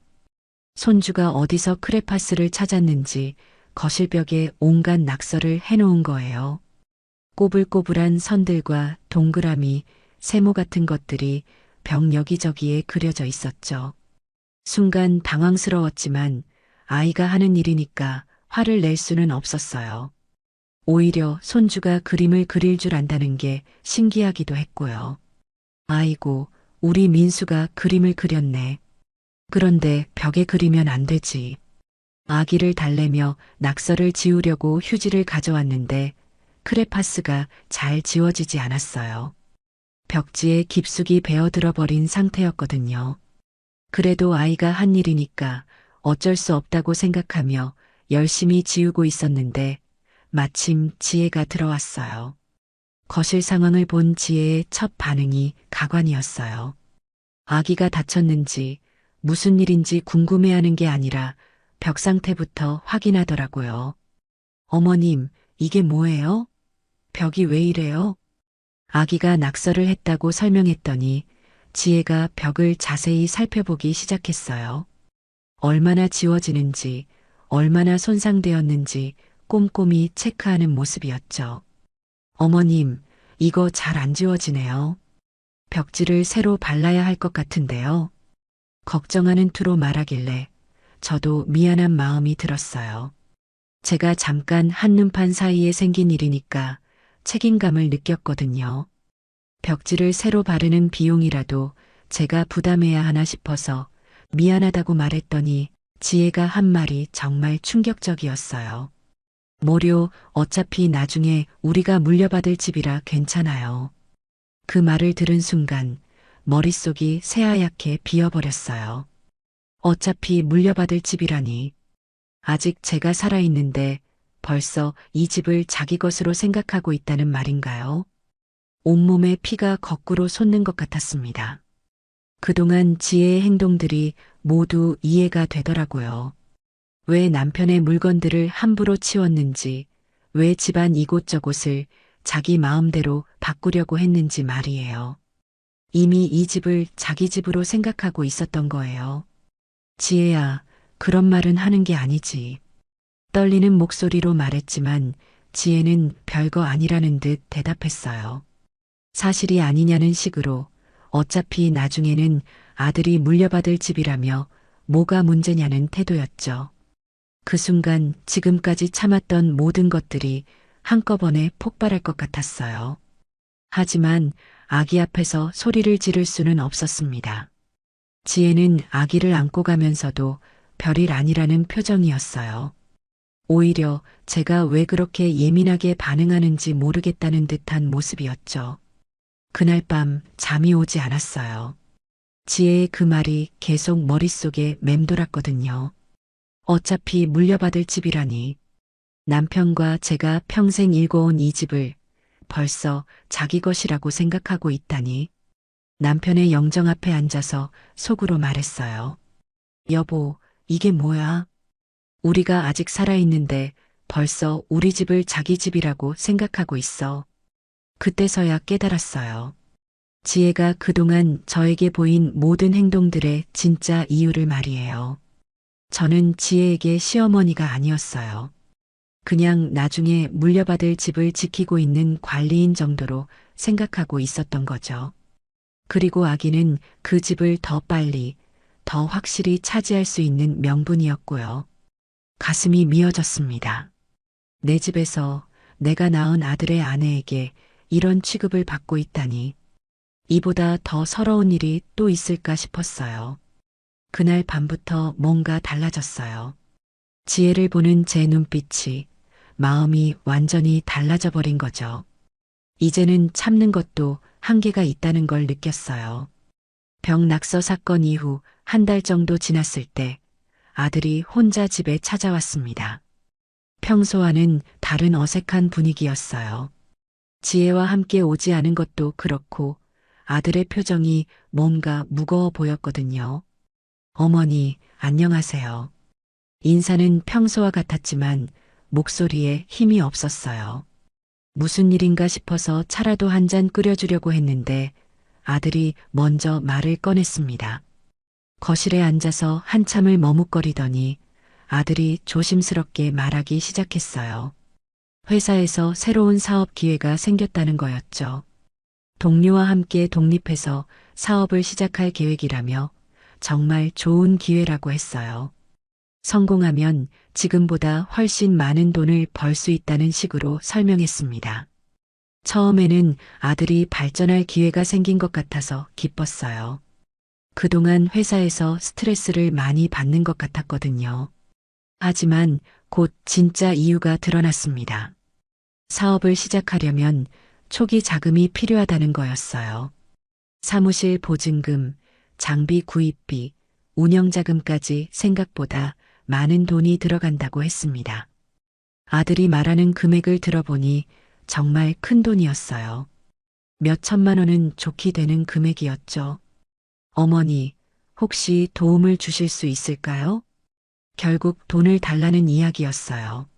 손주가 어디서 크레파스를 찾았는지 거실벽에 온갖 낙서를 해놓은 거예요. 꼬불꼬불한 선들과 동그라미, 세모 같은 것들이 벽 여기저기에 그려져 있었죠. 순간 당황스러웠지만 아이가 하는 일이니까 화를 낼 수는 없었어요. 오히려 손주가 그림을 그릴 줄 안다는 게 신기하기도 했고요. 아이고, 우리 민수가 그림을 그렸네. 그런데 벽에 그리면 안 되지. 아기를 달래며 낙서를 지우려고 휴지를 가져왔는데 크레파스가 잘 지워지지 않았어요. 벽지에 깊숙이 베어들어 버린 상태였거든요. 그래도 아이가 한 일이니까 어쩔 수 없다고 생각하며 열심히 지우고 있었는데 마침 지혜가 들어왔어요. 거실 상황을 본 지혜의 첫 반응이 가관이었어요. 아기가 다쳤는지 무슨 일인지 궁금해하는 게 아니라 벽 상태부터 확인하더라고요. 어머님, 이게 뭐예요? 벽이 왜 이래요? 아기가 낙서를 했다고 설명했더니 지혜가 벽을 자세히 살펴보기 시작했어요. 얼마나 지워지는지, 얼마나 손상되었는지 꼼꼼히 체크하는 모습이었죠. 어머님, 이거 잘 안 지워지네요. 벽지를 새로 발라야 할 것 같은데요. 걱정하는 투로 말하길래 저도 미안한 마음이 들었어요. 제가 잠깐 한눈판 사이에 생긴 일이니까 책임감을 느꼈거든요. 벽지를 새로 바르는 비용이라도 제가 부담해야 하나 싶어서 미안하다고 말했더니 지혜가 한 말이 정말 충격적이었어요. 모료, 어차피 나중에 우리가 물려받을 집이라 괜찮아요. 그 말을 들은 순간 머릿속이 새하얗게 비어버렸어요. 어차피 물려받을 집이라니. 아직 제가 살아있는데 벌써 이 집을 자기 것으로 생각하고 있다는 말인가요? 온몸에 피가 거꾸로 솟는 것 같았습니다. 그동안 지혜의 행동들이 모두 이해가 되더라고요. 왜 남편의 물건들을 함부로 치웠는지, 왜 집안 이곳저곳을 자기 마음대로 바꾸려고 했는지 말이에요. 이미 이 집을 자기 집으로 생각하고 있었던 거예요. 지혜야, 그런 말은 하는 게 아니지. 떨리는 목소리로 말했지만 지혜는 별거 아니라는 듯 대답했어요. 사실이 아니냐는 식으로 어차피 나중에는 아들이 물려받을 집이라며 뭐가 문제냐는 태도였죠. 그 순간 지금까지 참았던 모든 것들이 한꺼번에 폭발할 것 같았어요. 하지만 아기 앞에서 소리를 지를 수는 없었습니다. 지혜는 아기를 안고 가면서도 별일 아니라는 표정이었어요. 오히려 제가 왜 그렇게 예민하게 반응하는지 모르겠다는 듯한 모습이었죠. 그날 밤 잠이 오지 않았어요. 지혜의 그 말이 계속 머릿속에 맴돌았거든요. 어차피 물려받을 집이라니. 남편과 제가 평생 일궈온 이 집을 벌써 자기 것이라고 생각하고 있다니. 남편의 영정 앞에 앉아서 속으로 말했어요. 여보, 이게 뭐야? 우리가 아직 살아있는데 벌써 우리 집을 자기 집이라고 생각하고 있어. 그때서야 깨달았어요. 지혜가 그동안 저에게 보인 모든 행동들의 진짜 이유를 말이에요. 저는 지혜에게 시어머니가 아니었어요. 그냥 나중에 물려받을 집을 지키고 있는 관리인 정도로 생각하고 있었던 거죠. 그리고 아기는 그 집을 더 빨리, 더 확실히 차지할 수 있는 명분이었고요. 가슴이 미어졌습니다. 내 집에서 내가 낳은 아들의 아내에게 이런 취급을 받고 있다니. 이보다 더 서러운 일이 또 있을까 싶었어요. 그날 밤부터 뭔가 달라졌어요. 지혜를 보는 제 눈빛이, 마음이 완전히 달라져 버린 거죠. 이제는 참는 것도 한계가 있다는 걸 느꼈어요. 병낙서 사건 이후 한 달 정도 지났을 때 아들이 혼자 집에 찾아왔습니다. 평소와는 다른 어색한 분위기였어요. 지혜와 함께 오지 않은 것도 그렇고 아들의 표정이 뭔가 무거워 보였거든요. 어머니, 안녕하세요. 인사는 평소와 같았지만 목소리에 힘이 없었어요. 무슨 일인가 싶어서 차라도 한 잔 끓여주려고 했는데 아들이 먼저 말을 꺼냈습니다. 거실에 앉아서 한참을 머뭇거리더니 아들이 조심스럽게 말하기 시작했어요. 회사에서 새로운 사업 기회가 생겼다는 거였죠. 동료와 함께 독립해서 사업을 시작할 계획이라며 정말 좋은 기회라고 했어요. 성공하면 지금보다 훨씬 많은 돈을 벌 수 있다는 식으로 설명했습니다. 처음에는 아들이 발전할 기회가 생긴 것 같아서 기뻤어요. 그동안 회사에서 스트레스를 많이 받는 것 같았거든요. 하지만 곧 진짜 이유가 드러났습니다. 사업을 시작하려면 초기 자금이 필요하다는 거였어요. 사무실 보증금, 장비 구입비, 운영자금까지 생각보다 많은 돈이 들어간다고 했습니다. 아들이 말하는 금액을 들어보니 정말 큰 돈이었어요. 몇 천만 원은 좋게 되는 금액이었죠. 어머니, 혹시 도움을 주실 수 있을까요? 결국 돈을 달라는 이야기였어요.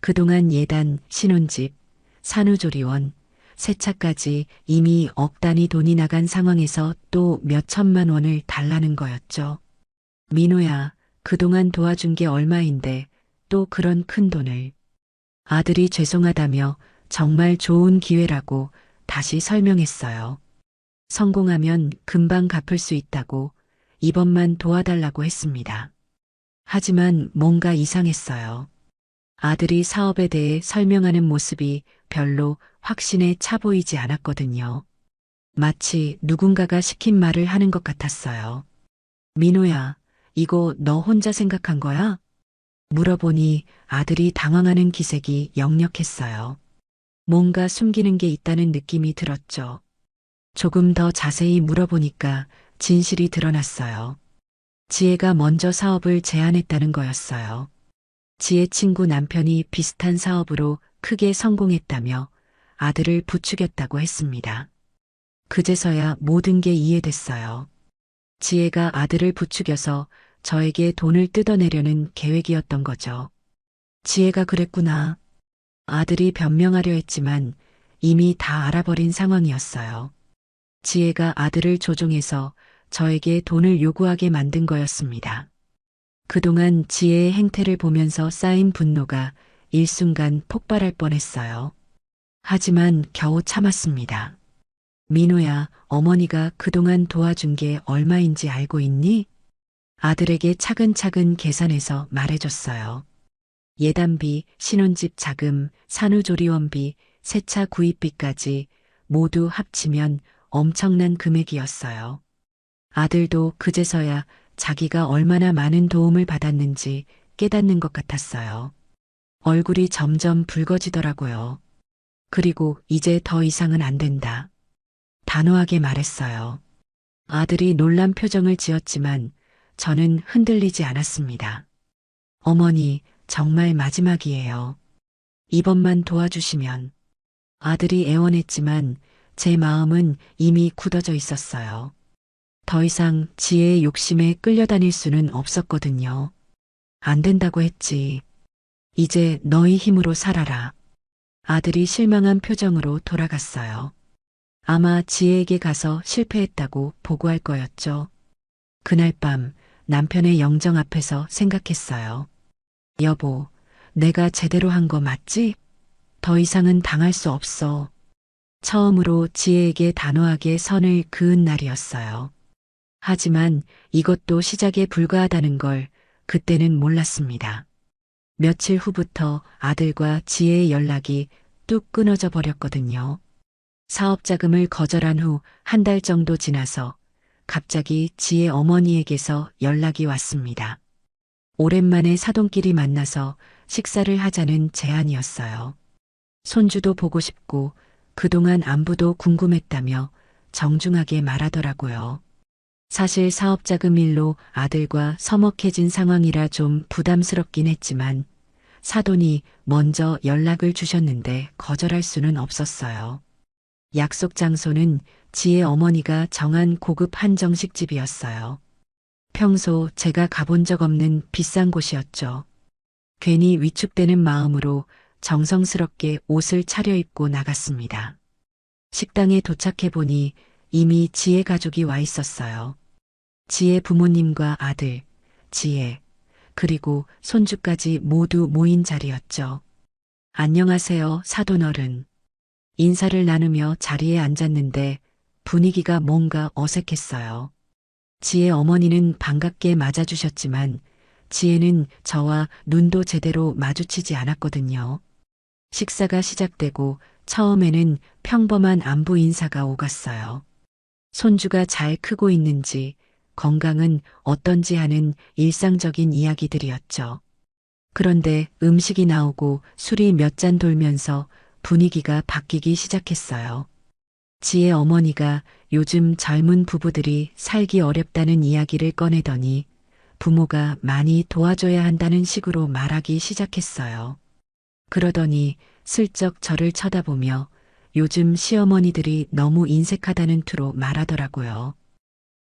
그동안 예단, 신혼집, 산후조리원, 세차까지 이미 억 단위 돈이 나간 상황에서 또 몇 천만 원을 달라는 거였죠. 민호야, 그동안 도와준 게 얼마인데 또 그런 큰 돈을. 아들이 죄송하다며 정말 좋은 기회라고 다시 설명했어요. 성공하면 금방 갚을 수 있다고 이번만 도와달라고 했습니다. 하지만 뭔가 이상했어요. 아들이 사업에 대해 설명하는 모습이 별로 확신에 차 보이지 않았거든요. 마치 누군가가 시킨 말을 하는 것 같았어요. 민호야, 이거 너 혼자 생각한 거야? 물어보니 아들이 당황하는 기색이 역력했어요. 뭔가 숨기는 게 있다는 느낌이 들었죠. 조금 더 자세히 물어보니까 진실이 드러났어요. 지혜가 먼저 사업을 제안했다는 거였어요. 지혜 친구 남편이 비슷한 사업으로 크게 성공했다며 아들을 부추겼다고 했습니다. 그제서야 모든 게 이해됐어요. 지혜가 아들을 부추겨서 저에게 돈을 뜯어내려는 계획이었던 거죠. 지혜가 그랬구나. 아들이 변명하려 했지만 이미 다 알아버린 상황이었어요. 지혜가 아들을 조종해서 저에게 돈을 요구하게 만든 거였습니다. 그동안 지혜의 행태를 보면서 쌓인 분노가 일순간 폭발할 뻔했어요. 하지만 겨우 참았습니다. 민호야, 어머니가 그동안 도와준 게 얼마인지 알고 있니? 아들에게 차근차근 계산해서 말해줬어요. 예단비, 신혼집 자금, 산후조리원비, 세차 구입비까지 모두 합치면 엄청난 금액이었어요. 아들도 그제서야 자기가 얼마나 많은 도움을 받았는지 깨닫는 것 같았어요. 얼굴이 점점 붉어지더라고요. 그리고 이제 더 이상은 안 된다. 단호하게 말했어요. 아들이 놀란 표정을 지었지만 저는 흔들리지 않았습니다. 어머니, 정말 마지막이에요. 이번만 도와주시면. 아들이 애원했지만 제 마음은 이미 굳어져 있었어요. 더 이상 지혜의 욕심에 끌려다닐 수는 없었거든요. 안 된다고 했지. 이제 너희 힘으로 살아라. 아들이 실망한 표정으로 돌아갔어요. 아마 지혜에게 가서 실패했다고 보고할 거였죠. 그날 밤 남편의 영정 앞에서 생각했어요. 여보, 내가 제대로 한 거 맞지? 더 이상은 당할 수 없어. 처음으로 지혜에게 단호하게 선을 그은 날이었어요. 하지만 이것도 시작에 불과하다는 걸 그때는 몰랐습니다. 며칠 후부터 아들과 지혜의 연락이 뚝 끊어져 버렸거든요. 사업 자금을 거절한 후 한 달 정도 지나서 갑자기 지혜 어머니에게서 연락이 왔습니다. 오랜만에 사돈끼리 만나서 식사를 하자는 제안이었어요. 손주도 보고 싶고 그동안 안부도 궁금했다며 정중하게 말하더라고요. 사실 사업 자금 일로 아들과 서먹해진 상황이라 좀 부담스럽긴 했지만 사돈이 먼저 연락을 주셨는데 거절할 수는 없었어요. 약속 장소는 지혜 어머니가 정한 고급 한정식집이었어요. 평소 제가 가본 적 없는 비싼 곳이었죠. 괜히 위축되는 마음으로 정성스럽게 옷을 차려입고 나갔습니다. 식당에 도착해 보니 이미 지혜 가족이 와 있었어요. 지혜 부모님과 아들, 지혜, 그리고 손주까지 모두 모인 자리였죠. 안녕하세요, 사돈어른. 인사를 나누며 자리에 앉았는데 분위기가 뭔가 어색했어요. 지혜 어머니는 반갑게 맞아주셨지만 지혜는 저와 눈도 제대로 마주치지 않았거든요. 식사가 시작되고 처음에는 평범한 안부 인사가 오갔어요. 손주가 잘 크고 있는지, 건강은 어떤지 하는 일상적인 이야기들이었죠. 그런데 음식이 나오고 술이 몇 잔 돌면서 분위기가 바뀌기 시작했어요. 지혜 어머니가 요즘 젊은 부부들이 살기 어렵다는 이야기를 꺼내더니 부모가 많이 도와줘야 한다는 식으로 말하기 시작했어요. 그러더니 슬쩍 저를 쳐다보며 요즘 시어머니들이 너무 인색하다는 투로 말하더라고요.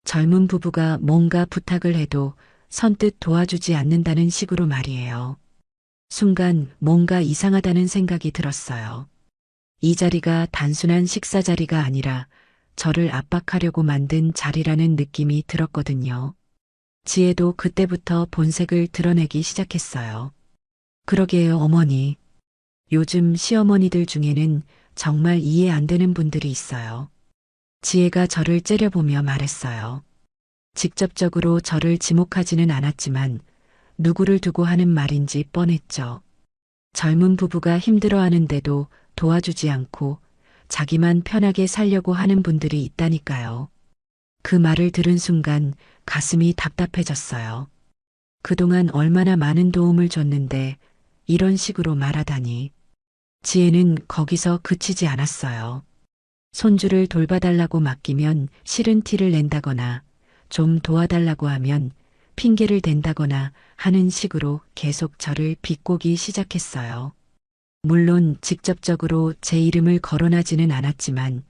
젊은 부부가 뭔가 부탁을 해도 선뜻 도와주지 않는다는 식으로 말이에요. 순간 뭔가 이상하다는 생각이 들었어요. 이 자리가 단순한 식사 자리가 아니라 저를 압박하려고 만든 자리라는 느낌이 들었거든요. 지혜도 그때부터 본색을 드러내기 시작했어요. 그러게요, 어머니. 요즘 시어머니들 중에는 정말 이해 안 되는 분들이 있어요. 지혜가 저를 째려보며 말했어요. 직접적으로 저를 지목하지는 않았지만 누구를 두고 하는 말인지 뻔했죠. 젊은 부부가 힘들어하는데도 도와주지 않고 자기만 편하게 살려고 하는 분들이 있다니까요. 그 말을 들은 순간 가슴이 답답해졌어요. 그동안 얼마나 많은 도움을 줬는데 이런 식으로 말하다니. 지혜는 거기서 그치지 않았어요. 손주를 돌봐달라고 맡기면 싫은 티를 낸다거나 좀 도와달라고 하면 핑계를 댄다거나 하는 식으로 계속 저를 비꼬기 시작했어요. 물론 직접적으로 제 이름을 거론하지는 않았지만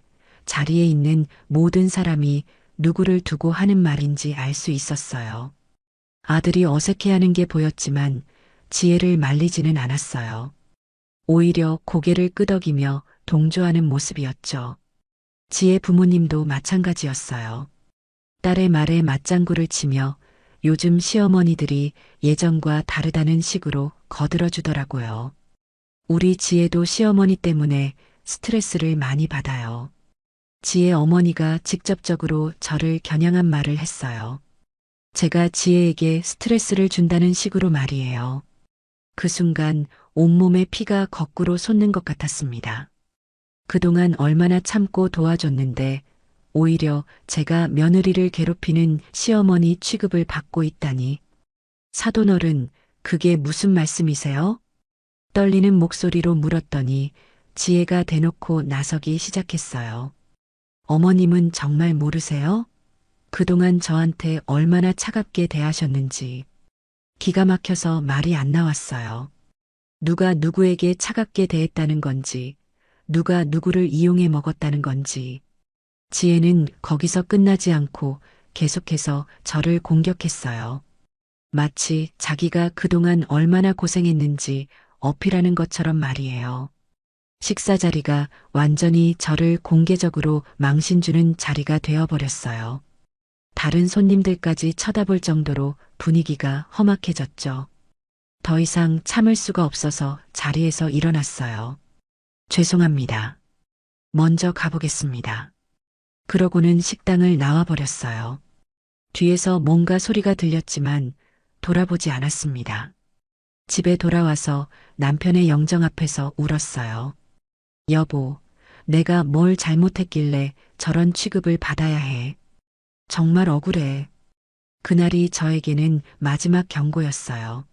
자리에 있는 모든 사람이 누구를 두고 하는 말인지 알 수 있었어요. 아들이 어색해하는 게 보였지만 지혜를 말리지는 않았어요. 오히려 고개를 끄덕이며 동조하는 모습이었죠. 지혜 부모님도 마찬가지였어요. 딸의 말에 맞장구를 치며 요즘 시어머니들이 예전과 다르다는 식으로 거들어주더라고요. 우리 지혜도 시어머니 때문에 스트레스를 많이 받아요. 지혜 어머니가 직접적으로 저를 겨냥한 말을 했어요. 제가 지혜에게 스트레스를 준다는 식으로 말이에요. 그 순간 온몸에 피가 거꾸로 솟는 것 같았습니다. 그동안 얼마나 참고 도와줬는데 오히려 제가 며느리를 괴롭히는 시어머니 취급을 받고 있다니. 사돈어른, 그게 무슨 말씀이세요? 떨리는 목소리로 물었더니 지혜가 대놓고 나서기 시작했어요. 어머님은 정말 모르세요? 그동안 저한테 얼마나 차갑게 대하셨는지. 기가 막혀서 말이 안 나왔어요. 누가 누구에게 차갑게 대했다는 건지, 누가 누구를 이용해 먹었다는 건지. 지혜는 거기서 끝나지 않고 계속해서 저를 공격했어요. 마치 자기가 그동안 얼마나 고생했는지 어필하는 것처럼 말이에요. 식사 자리가 완전히 저를 공개적으로 망신주는 자리가 되어버렸어요. 다른 손님들까지 쳐다볼 정도로 분위기가 험악해졌죠. 더 이상 참을 수가 없어서 자리에서 일어났어요. 죄송합니다. 먼저 가보겠습니다. 그러고는 식당을 나와버렸어요. 뒤에서 뭔가 소리가 들렸지만 돌아보지 않았습니다. 집에 돌아와서 남편의 영정 앞에서 울었어요. 여보, 내가 뭘 잘못했길래 저런 취급을 받아야 해. 정말 억울해. 그날이 저에게는 마지막 경고였어요.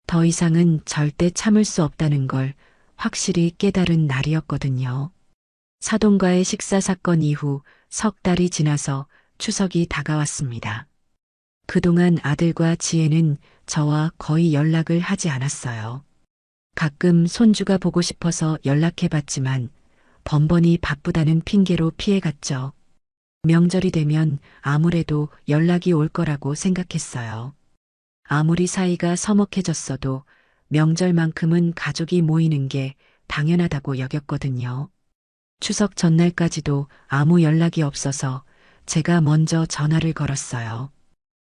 더 이상은 절대 참을 수 없다는 걸 확실히 깨달은 날이었거든요. 사돈과의 식사 사건 이후 석 달이 지나서 추석이 다가왔습니다. 그동안 아들과 지혜는 저와 거의 연락을 하지 않았어요. 가끔 손주가 보고 싶어서 연락해봤지만 번번이 바쁘다는 핑계로 피해갔죠. 명절이 되면 아무래도 연락이 올 거라고 생각했어요. 아무리 사이가 서먹해졌어도 명절만큼은 가족이 모이는 게 당연하다고 여겼거든요. 추석 전날까지도 아무 연락이 없어서 제가 먼저 전화를 걸었어요.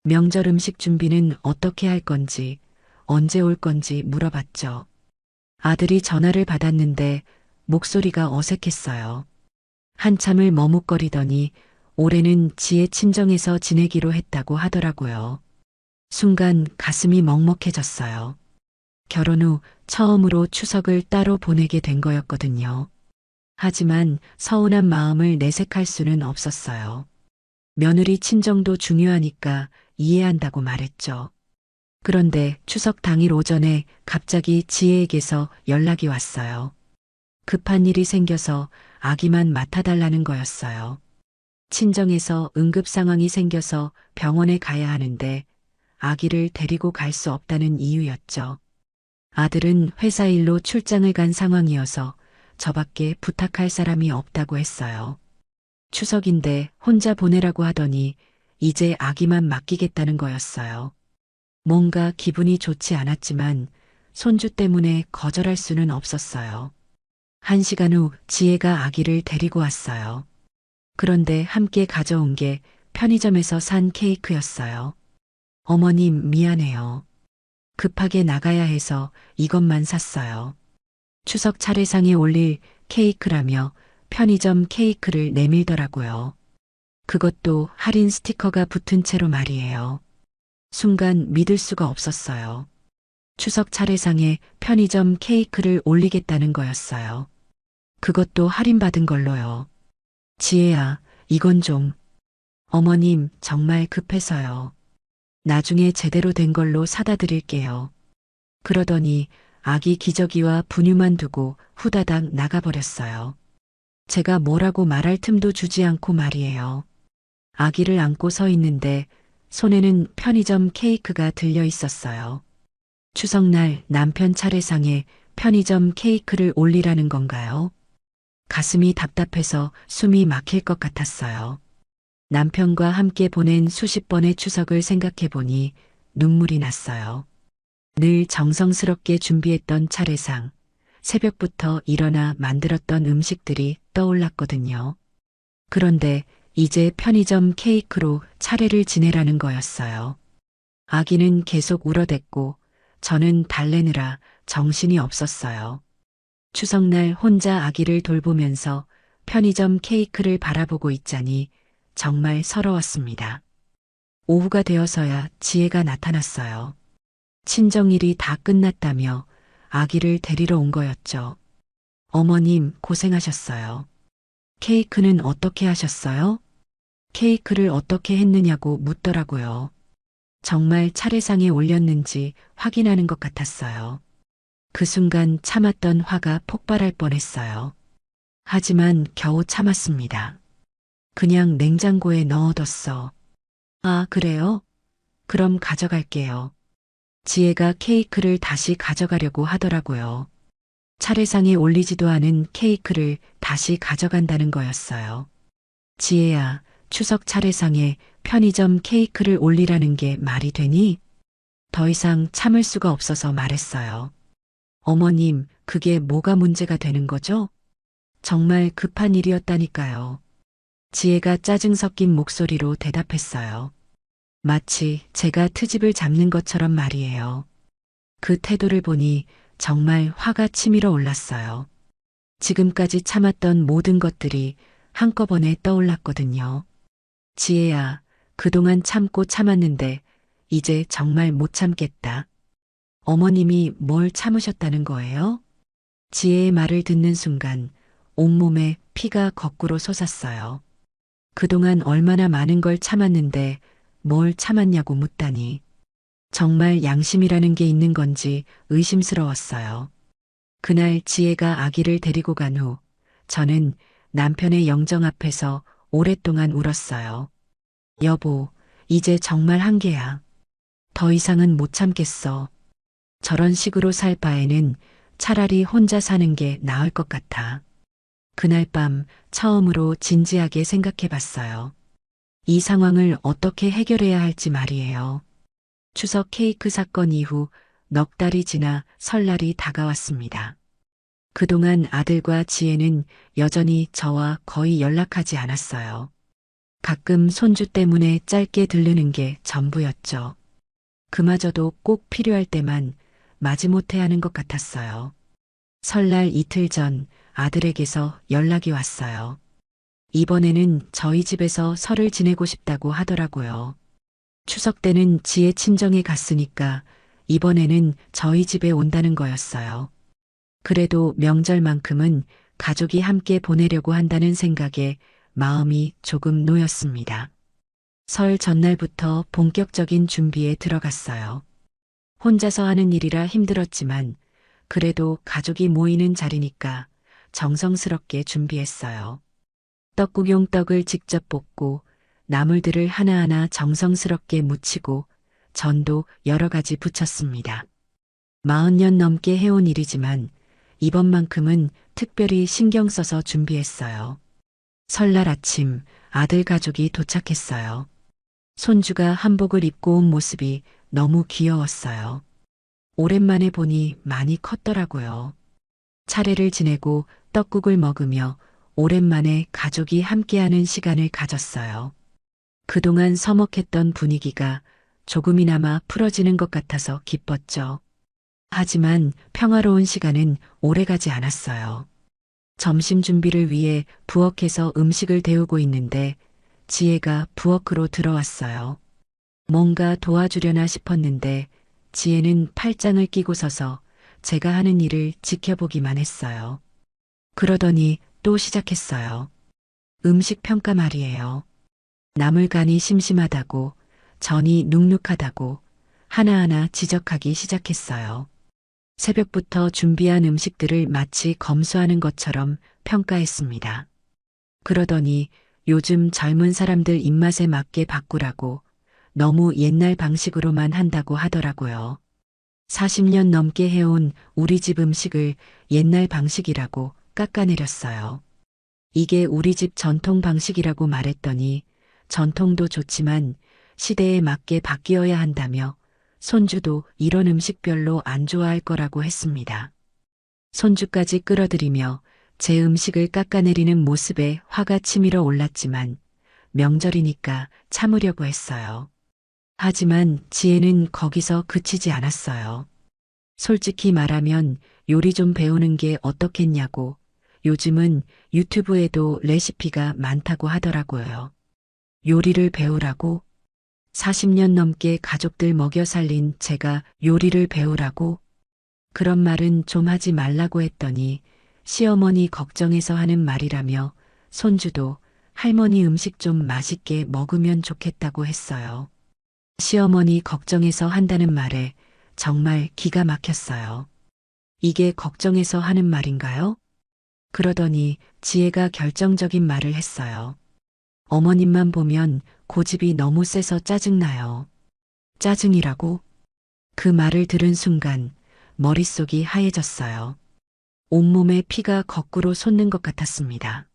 명절 음식 준비는 어떻게 할 건지, 언제 올 건지 물어봤죠. 아들이 전화를 받았는데 목소리가 어색했어요. 한참을 머뭇거리더니 올해는 지혜 친정에서 지내기로 했다고 하더라고요. 순간 가슴이 먹먹해졌어요. 결혼 후 처음으로 추석을 따로 보내게 된 거였거든요. 하지만 서운한 마음을 내색할 수는 없었어요. 며느리 친정도 중요하니까 이해한다고 말했죠. 그런데 추석 당일 오전에 갑자기 지혜에게서 연락이 왔어요. 급한 일이 생겨서 아기만 맡아달라는 거였어요. 친정에서 응급 상황이 생겨서 병원에 가야 하는데 아기를 데리고 갈 수 없다는 이유였죠. 아들은 회사 일로 출장을 간 상황이어서 저밖에 부탁할 사람이 없다고 했어요. 추석인데 혼자 보내라고 하더니 이제 아기만 맡기겠다는 거였어요. 뭔가 기분이 좋지 않았지만 손주 때문에 거절할 수는 없었어요. 1시간 후 지혜가 아기를 데리고 왔어요. 그런데 함께 가져온 게 편의점에서 산 케이크였어요. 어머님 미안해요. 급하게 나가야 해서 이것만 샀어요. 추석 차례상에 올릴 케이크라며 편의점 케이크를 내밀더라고요. 그것도 할인 스티커가 붙은 채로 말이에요. 순간 믿을 수가 없었어요. 추석 차례상에 편의점 케이크를 올리겠다는 거였어요. 그것도 할인받은 걸로요. 지혜야, 이건 좀. 어머님, 정말 급해서요. 나중에 제대로 된 걸로 사다 드릴게요. 그러더니 아기 기저귀와 분유만 두고 후다닥 나가버렸어요. 제가 뭐라고 말할 틈도 주지 않고 말이에요. 아기를 안고 서 있는데 손에는 편의점 케이크가 들려 있었어요. 추석날 남편 차례상에 편의점 케이크를 올리라는 건가요? 가슴이 답답해서 숨이 막힐 것 같았어요. 남편과 함께 보낸 수십 번의 추석을 생각해 보니 눈물이 났어요. 늘 정성스럽게 준비했던 차례상, 새벽부터 일어나 만들었던 음식들이 떠올랐거든요. 그런데 이제 편의점 케이크로 차례를 지내라는 거였어요. 아기는 계속 울어댔고 저는 달래느라 정신이 없었어요. 추석날 혼자 아기를 돌보면서 편의점 케이크를 바라보고 있자니 정말 서러웠습니다. 오후가 되어서야 지혜가 나타났어요. 친정일이 다 끝났다며 아기를 데리러 온 거였죠. 어머님 고생하셨어요. 케이크는 어떻게 하셨어요? 케이크를 어떻게 했느냐고 묻더라고요. 정말 차례상에 올렸는지 확인하는 것 같았어요. 그 순간 참았던 화가 폭발할 뻔했어요. 하지만 겨우 참았습니다. 그냥 냉장고에 넣어뒀어. 아, 그래요? 그럼 가져갈게요. 지혜가 케이크를 다시 가져가려고 하더라고요. 차례상에 올리지도 않은 케이크를 다시 가져간다는 거였어요. 지혜야, 추석 차례상에 편의점 케이크를 올리라는 게 말이 되니? 더 이상 참을 수가 없어서 말했어요. 어머님, 그게 뭐가 문제가 되는 거죠? 정말 급한 일이었다니까요. 지혜가 짜증 섞인 목소리로 대답했어요. 마치 제가 트집을 잡는 것처럼 말이에요. 그 태도를 보니 정말 화가 치밀어 올랐어요. 지금까지 참았던 모든 것들이 한꺼번에 떠올랐거든요. 지혜야, 그동안 참고 참았는데 이제 정말 못 참겠다. 어머님이 뭘 참으셨다는 거예요? 지혜의 말을 듣는 순간 온몸에 피가 거꾸로 솟았어요. 그동안 얼마나 많은 걸 참았는데 뭘 참았냐고 묻다니. 정말 양심이라는 게 있는 건지 의심스러웠어요. 그날 지혜가 아기를 데리고 간 후 저는 남편의 영정 앞에서 오랫동안 울었어요. 여보, 이제 정말 한계야. 더 이상은 못 참겠어. 저런 식으로 살 바에는 차라리 혼자 사는 게 나을 것 같아. 그날 밤 처음으로 진지하게 생각해 봤어요. 이 상황을 어떻게 해결해야 할지 말이에요. 추석 케이크 사건 이후 넉 달이 지나 설날이 다가왔습니다. 그동안 아들과 지혜는 여전히 저와 거의 연락하지 않았어요. 가끔 손주 때문에 짧게 들르는 게 전부였죠. 그마저도 꼭 필요할 때만 마지못해 하는 것 같았어요. 설날 이틀 전 아들에게서 연락이 왔어요. 이번에는 저희 집에서 설을 지내고 싶다고 하더라고요. 추석 때는 지혜 친정에 갔으니까 이번에는 저희 집에 온다는 거였어요. 그래도 명절만큼은 가족이 함께 보내려고 한다는 생각에 마음이 조금 놓였습니다. 설 전날부터 본격적인 준비에 들어갔어요. 혼자서 하는 일이라 힘들었지만 그래도 가족이 모이는 자리니까 정성스럽게 준비했어요. 떡국용 떡을 직접 볶고 나물들을 하나하나 정성스럽게 무치고 전도 여러 가지 부쳤습니다. 40년 넘게 해온 일이지만 이번만큼은 특별히 신경 써서 준비했어요. 설날 아침 아들 가족이 도착했어요. 손주가 한복을 입고 온 모습이 너무 귀여웠어요. 오랜만에 보니 많이 컸더라고요. 차례를 지내고 떡국을 먹으며 오랜만에 가족이 함께하는 시간을 가졌어요. 그동안 서먹했던 분위기가 조금이나마 풀어지는 것 같아서 기뻤죠. 하지만 평화로운 시간은 오래가지 않았어요. 점심 준비를 위해 부엌에서 음식을 데우고 있는데 지혜가 부엌으로 들어왔어요. 뭔가 도와주려나 싶었는데 지혜는 팔짱을 끼고 서서 제가 하는 일을 지켜보기만 했어요. 그러더니 또 시작했어요. 음식 평가 말이에요. 나물 간이 심심하다고, 전이 눅눅하다고 하나하나 지적하기 시작했어요. 새벽부터 준비한 음식들을 마치 검수하는 것처럼 평가했습니다. 그러더니 요즘 젊은 사람들 입맛에 맞게 바꾸라고 너무 옛날 방식으로만 한다고 하더라고요. 40년 넘게 해온 우리 집 음식을 옛날 방식이라고 깎아내렸어요. 이게 우리 집 전통 방식이라고 말했더니 전통도 좋지만 시대에 맞게 바뀌어야 한다며 손주도 이런 음식 별로 안 좋아할 거라고 했습니다. 손주까지 끌어들이며 제 음식을 깎아내리는 모습에 화가 치밀어 올랐지만 명절이니까 참으려고 했어요. 하지만 지혜는 거기서 그치지 않았어요. 솔직히 말하면 요리 좀 배우는 게 어떻겠냐고. 요즘은 유튜브에도 레시피가 많다고 하더라고요. 요리를 배우라고? 40년 넘게 가족들 먹여 살린 제가 요리를 배우라고? 그런 말은 좀 하지 말라고 했더니 시어머니 걱정해서 하는 말이라며 손주도 할머니 음식 좀 맛있게 먹으면 좋겠다고 했어요. 시어머니 걱정해서 한다는 말에 정말 기가 막혔어요. 이게 걱정해서 하는 말인가요? 그러더니 지혜가 결정적인 말을 했어요. 어머님만 보면 고집이 너무 세서 짜증나요. 짜증이라고? 그 말을 들은 순간 머릿속이 하얘졌어요. 온몸에 피가 거꾸로 솟는 것 같았습니다.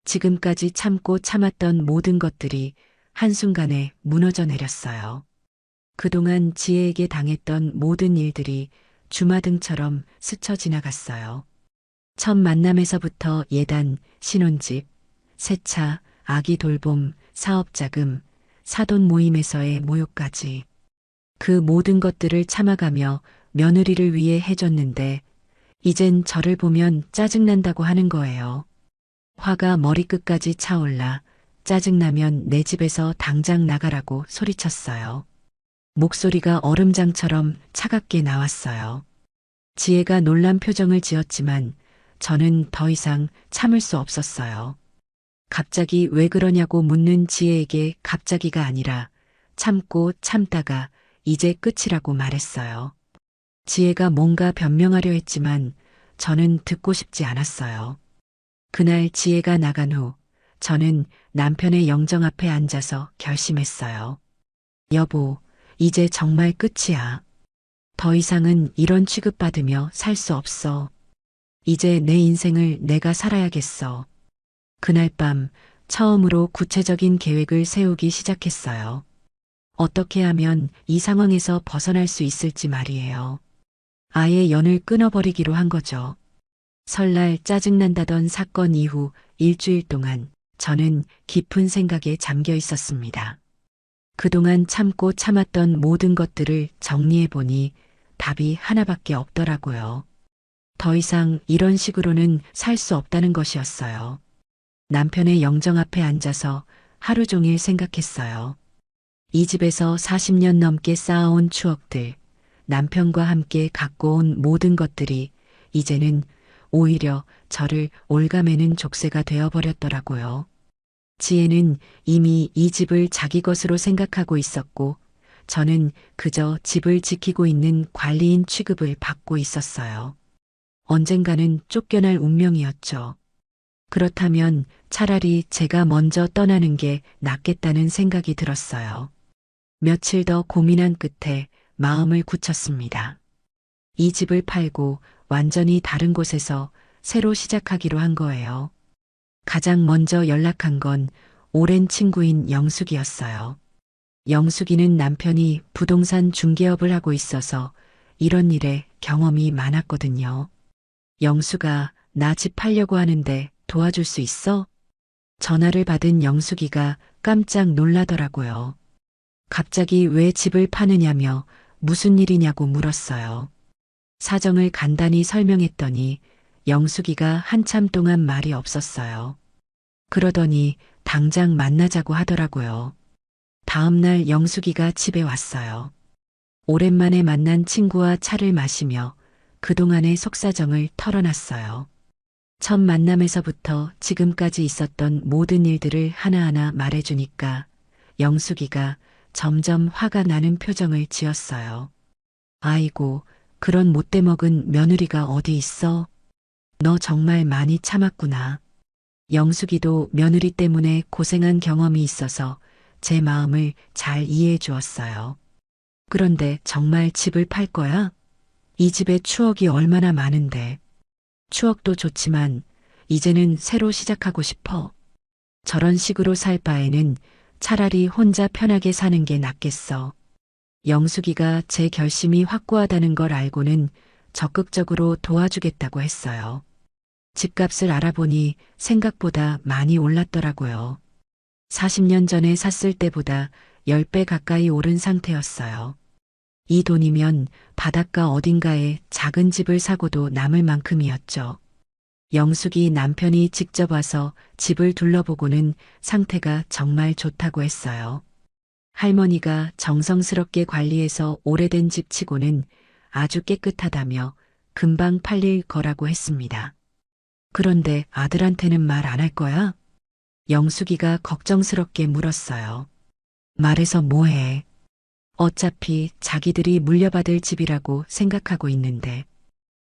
지금까지 참고 참았던 모든 것들이 한순간에 무너져 내렸어요. 그동안 지혜에게 당했던 모든 일들이 주마등처럼 스쳐 지나갔어요. 첫 만남에서부터 예단, 신혼집, 세차, 아기 돌봄, 사업자금, 사돈 모임에서의 모욕까지. 그 모든 것들을 참아가며 며느리를 위해 해줬는데 이젠 저를 보면 짜증난다고 하는 거예요. 화가 머리끝까지 차올라 짜증나면 내 집에서 당장 나가라고 소리쳤어요. 목소리가 얼음장처럼 차갑게 나왔어요. 지혜가 놀란 표정을 지었지만 저는 더 이상 참을 수 없었어요. 갑자기 왜 그러냐고 묻는 지혜에게 갑자기가 아니라 참고 참다가 이제 끝이라고 말했어요. 지혜가 뭔가 변명하려 했지만 저는 듣고 싶지 않았어요. 그날 지혜가 나간 후 저는 남편의 영정 앞에 앉아서 결심했어요. 여보, 이제 정말 끝이야. 더 이상은 이런 취급받으며 살 수 없어. 이제 내 인생을 내가 살아야겠어. 그날 밤 처음으로 구체적인 계획을 세우기 시작했어요. 어떻게 하면 이 상황에서 벗어날 수 있을지 말이에요. 아예 연을 끊어버리기로 한 거죠. 설날 짜증난다던 사건 이후 일주일 동안 저는 깊은 생각에 잠겨 있었습니다. 그동안 참고 참았던 모든 것들을 정리해보니 답이 하나밖에 없더라고요. 더 이상 이런 식으로는 살 수 없다는 것이었어요. 남편의 영정 앞에 앉아서 하루 종일 생각했어요. 이 집에서 40년 넘게 쌓아온 추억들, 남편과 함께 갖고 온 모든 것들이 이제는 오히려 저를 올가매는 족쇄가 되어버렸더라고요. 지혜는 이미 이 집을 자기 것으로 생각하고 있었고 저는 그저 집을 지키고 있는 관리인 취급을 받고 있었어요. 언젠가는 쫓겨날 운명이었죠. 그렇다면 차라리 제가 먼저 떠나는 게 낫겠다는 생각이 들었어요. 며칠 더 고민한 끝에 마음을 굳혔습니다. 이 집을 팔고 완전히 다른 곳에서 새로 시작하기로 한 거예요. 가장 먼저 연락한 건 오랜 친구인 영숙이었어요. 영숙이는 남편이 부동산 중개업을 하고 있어서 이런 일에 경험이 많았거든요. 영숙아, 나 집 팔려고 하는데 도와줄 수 있어? 전화를 받은 영숙이가 깜짝 놀라더라고요. 갑자기 왜 집을 파느냐며 무슨 일이냐고 물었어요. 사정을 간단히 설명했더니 영숙이가 한참 동안 말이 없었어요. 그러더니 당장 만나자고 하더라고요. 다음 날 영숙이가 집에 왔어요. 오랜만에 만난 친구와 차를 마시며 그동안의 속사정을 털어놨어요. 첫 만남에서부터 지금까지 있었던 모든 일들을 하나하나 말해주니까 영숙이가 점점 화가 나는 표정을 지었어요. 아이고, 그런 못돼 먹은 며느리가 어디 있어? 너 정말 많이 참았구나. 영숙이도 며느리 때문에 고생한 경험이 있어서 제 마음을 잘 이해해 주었어요. 그런데 정말 집을 팔 거야? 이 집에 추억이 얼마나 많은데. 추억도 좋지만 이제는 새로 시작하고 싶어. 저런 식으로 살 바에는 차라리 혼자 편하게 사는 게 낫겠어. 영숙이가 제 결심이 확고하다는 걸 알고는 적극적으로 도와주겠다고 했어요. 집값을 알아보니 생각보다 많이 올랐더라고요. 40년 전에 샀을 때보다 10배 가까이 오른 상태였어요. 이 돈이면 바닷가 어딘가에 작은 집을 사고도 남을 만큼이었죠. 영숙이 남편이 직접 와서 집을 둘러보고는 상태가 정말 좋다고 했어요. 할머니가 정성스럽게 관리해서 오래된 집 치고는 아주 깨끗하다며 금방 팔릴 거라고 했습니다. 그런데 아들한테는 말 안 할 거야? 영숙이가 걱정스럽게 물었어요. 말해서 뭐해? 어차피 자기들이 물려받을 집이라고 생각하고 있는데.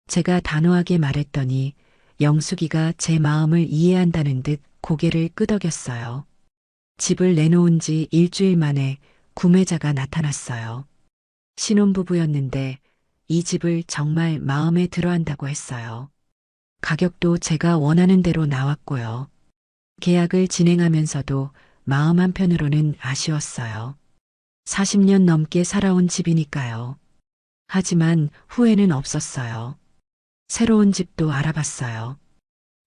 제가 단호하게 말했더니 영숙이가 제 마음을 이해한다는 듯 고개를 끄덕였어요. 집을 내놓은 지 일주일 만에 구매자가 나타났어요. 신혼부부였는데 이 집을 정말 마음에 들어 한다고 했어요. 가격도 제가 원하는 대로 나왔고요. 계약을 진행하면서도 마음 한편으로는 아쉬웠어요. 40년 넘게 살아온 집이니까요. 하지만 후회는 없었어요. 새로운 집도 알아봤어요.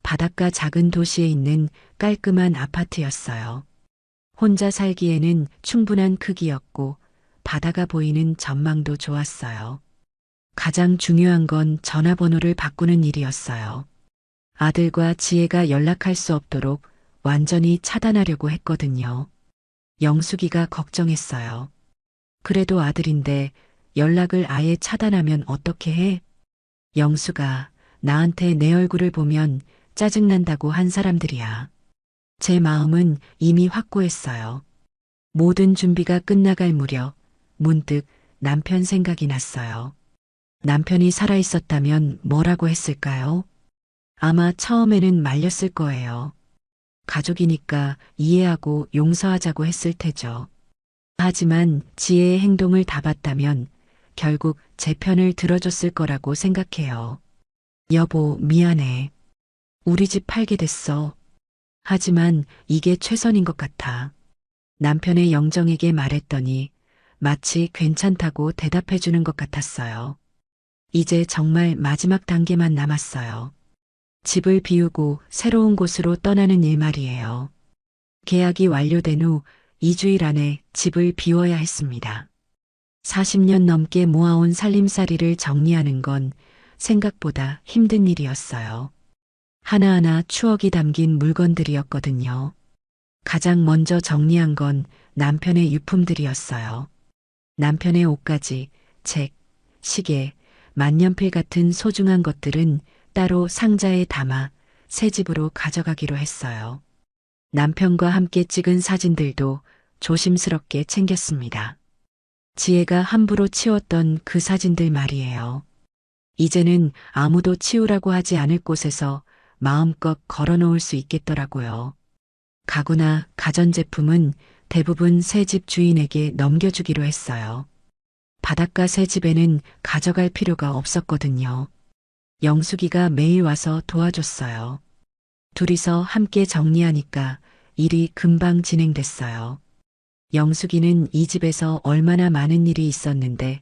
바닷가 작은 도시에 있는 깔끔한 아파트였어요. 혼자 살기에는 충분한 크기였고 바다가 보이는 전망도 좋았어요. 가장 중요한 건 전화번호를 바꾸는 일이었어요. 아들과 지혜가 연락할 수 없도록 완전히 차단하려고 했거든요. 영숙이가 걱정했어요. 그래도 아들인데 연락을 아예 차단하면 어떻게 해? 영수가 나한테 내 얼굴을 보면 짜증난다고 한 사람들이야. 제 마음은 이미 확고했어요. 모든 준비가 끝나갈 무렵 문득 남편 생각이 났어요. 남편이 살아있었다면 뭐라고 했을까요? 아마 처음에는 말렸을 거예요. 가족이니까 이해하고 용서하자고 했을 테죠. 하지만 지혜의 행동을 다 봤다면 결국 제 편을 들어줬을 거라고 생각해요. 여보, 미안해. 우리 집 팔게 됐어. 하지만 이게 최선인 것 같아. 남편의 영정에게 말했더니 마치 괜찮다고 대답해 주는 것 같았어요. 이제 정말 마지막 단계만 남았어요. 집을 비우고 새로운 곳으로 떠나는 일 말이에요. 계약이 완료된 후 2주일 안에 집을 비워야 했습니다. 40년 넘게 모아온 살림살이를 정리하는 건 생각보다 힘든 일이었어요. 하나하나 추억이 담긴 물건들이었거든요. 가장 먼저 정리한 건 남편의 유품들이었어요. 남편의 옷가지, 책, 시계, 만년필 같은 소중한 것들은 따로 상자에 담아 새 집으로 가져가기로 했어요. 남편과 함께 찍은 사진들도 조심스럽게 챙겼습니다. 지혜가 함부로 치웠던 그 사진들 말이에요. 이제는 아무도 치우라고 하지 않을 곳에서 마음껏 걸어놓을 수 있겠더라고요. 가구나 가전제품은 대부분 새 집 주인에게 넘겨주기로 했어요. 바닷가 새 집에는 가져갈 필요가 없었거든요. 영숙이가 매일 와서 도와줬어요. 둘이서 함께 정리하니까 일이 금방 진행됐어요. 영숙이는 이 집에서 얼마나 많은 일이 있었는데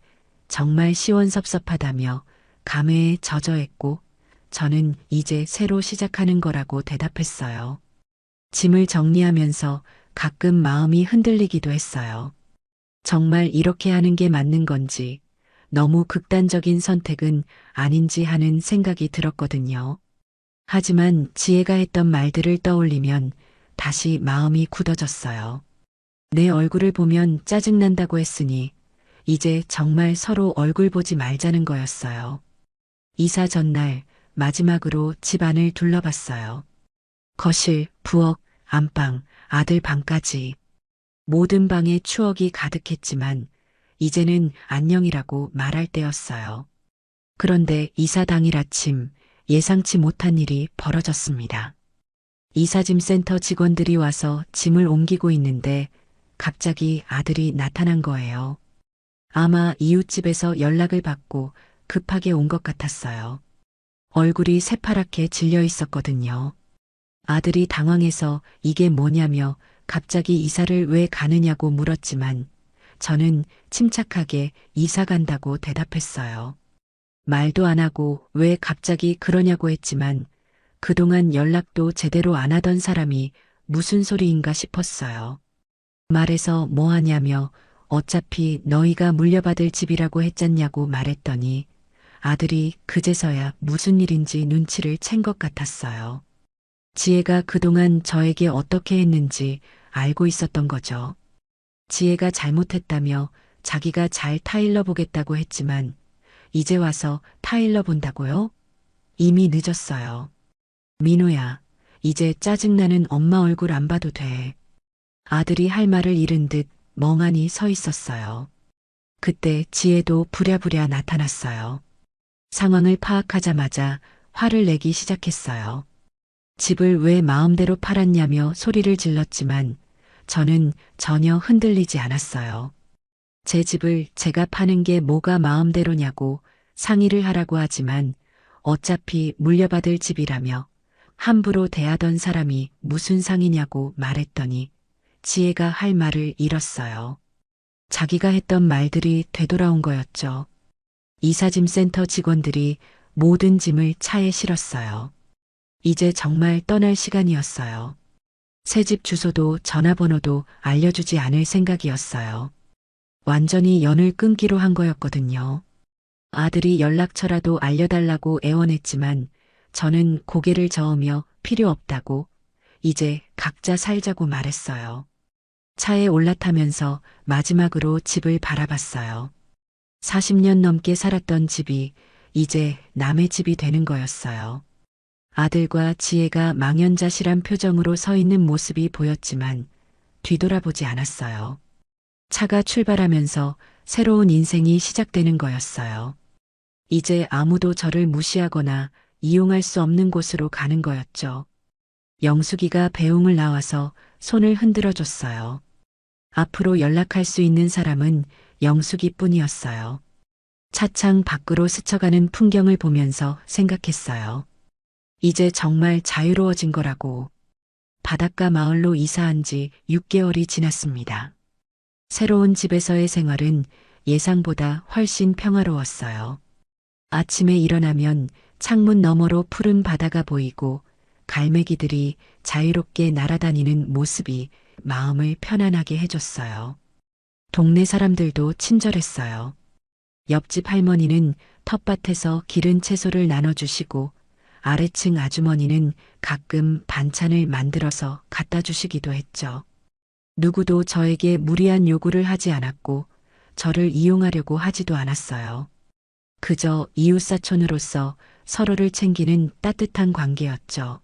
정말 시원섭섭하다며 감회에 젖어했고 저는 이제 새로 시작하는 거라고 대답했어요. 짐을 정리하면서 가끔 마음이 흔들리기도 했어요. 정말 이렇게 하는 게 맞는 건지 너무 극단적인 선택은 아닌지 하는 생각이 들었거든요. 하지만 지혜가 했던 말들을 떠올리면 다시 마음이 굳어졌어요. 내 얼굴을 보면 짜증난다고 했으니 이제 정말 서로 얼굴 보지 말자는 거였어요. 이사 전날 마지막으로 집 안을 둘러봤어요. 거실, 부엌, 안방, 아들 방까지. 모든 방에 추억이 가득했지만 이제는 안녕이라고 말할 때였어요. 그런데 이사 당일 아침 예상치 못한 일이 벌어졌습니다. 이사짐 센터 직원들이 와서 짐을 옮기고 있는데 갑자기 아들이 나타난 거예요. 아마 이웃집에서 연락을 받고 급하게 온 것 같았어요. 얼굴이 새파랗게 질려 있었거든요. 아들이 당황해서 이게 뭐냐며 갑자기 이사를 왜 가느냐고 물었지만 저는 침착하게 이사 간다고 대답했어요. 말도 안 하고 왜 갑자기 그러냐고 했지만 그동안 연락도 제대로 안 하던 사람이 무슨 소리인가 싶었어요. 말해서 뭐 하냐며 어차피 너희가 물려받을 집이라고 했잖냐고 말했더니 아들이 그제서야 무슨 일인지 눈치를 챈 것 같았어요. 지혜가 그동안 저에게 어떻게 했는지 알고 있었던 거죠. 지혜가 잘못했다며 자기가 잘 타일러 보겠다고 했지만 이제 와서 타일러 본다고요? 이미 늦었어요. 민호야, 이제 짜증나는 엄마 얼굴 안 봐도 돼. 아들이 할 말을 잃은 듯 멍하니 서 있었어요. 그때 지혜도 부랴부랴 나타났어요. 상황을 파악하자마자 화를 내기 시작했어요. 집을 왜 마음대로 팔았냐며 소리를 질렀지만 저는 전혀 흔들리지 않았어요. 제 집을 제가 파는 게 뭐가 마음대로냐고 상의를 하라고 하지만 어차피 물려받을 집이라며 함부로 대하던 사람이 무슨 상이냐고 말했더니 지혜가 할 말을 잃었어요. 자기가 했던 말들이 되돌아온 거였죠. 이사짐센터 직원들이 모든 짐을 차에 실었어요. 이제 정말 떠날 시간이었어요. 새집 주소도 전화번호도 알려주지 않을 생각이었어요. 완전히 연을 끊기로 한 거였거든요. 아들이 연락처라도 알려달라고 애원했지만 저는 고개를 저으며 필요 없다고 이제 각자 살자고 말했어요. 차에 올라타면서 마지막으로 집을 바라봤어요. 40년 넘게 살았던 집이 이제 남의 집이 되는 거였어요. 아들과 지혜가 망연자실한 표정으로 서 있는 모습이 보였지만 뒤돌아보지 않았어요. 차가 출발하면서 새로운 인생이 시작되는 거였어요. 이제 아무도 저를 무시하거나 이용할 수 없는 곳으로 가는 거였죠. 영숙이가 배웅을 나와서 손을 흔들어 줬어요. 앞으로 연락할 수 있는 사람은 영숙이 뿐이었어요. 차창 밖으로 스쳐가는 풍경을 보면서 생각했어요. 이제 정말 자유로워진 거라고. 바닷가 마을로 이사한 지 6개월이 지났습니다. 새로운 집에서의 생활은 예상보다 훨씬 평화로웠어요. 아침에 일어나면 창문 너머로 푸른 바다가 보이고 갈매기들이 자유롭게 날아다니는 모습이 마음을 편안하게 해줬어요. 동네 사람들도 친절했어요. 옆집 할머니는 텃밭에서 기른 채소를 나눠주시고 아래층 아주머니는 가끔 반찬을 만들어서 갖다 주시기도 했죠. 누구도 저에게 무리한 요구를 하지 않았고 저를 이용하려고 하지도 않았어요. 그저 이웃사촌으로서 서로를 챙기는 따뜻한 관계였죠.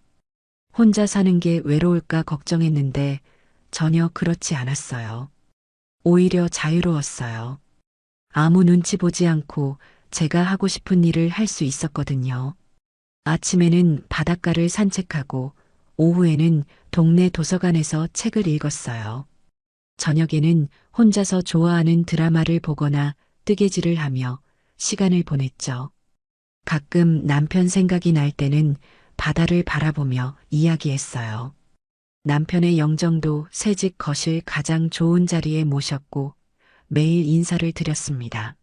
혼자 사는 게 외로울까 걱정했는데 전혀 그렇지 않았어요. 오히려 자유로웠어요. 아무 눈치 보지 않고 제가 하고 싶은 일을 할 수 있었거든요. 아침에는 바닷가를 산책하고 오후에는 동네 도서관에서 책을 읽었어요. 저녁에는 혼자서 좋아하는 드라마를 보거나 뜨개질을 하며 시간을 보냈죠. 가끔 남편 생각이 날 때는 바다를 바라보며 이야기했어요. 남편의 영정도 새집 거실 가장 좋은 자리에 모셨고 매일 인사를 드렸습니다.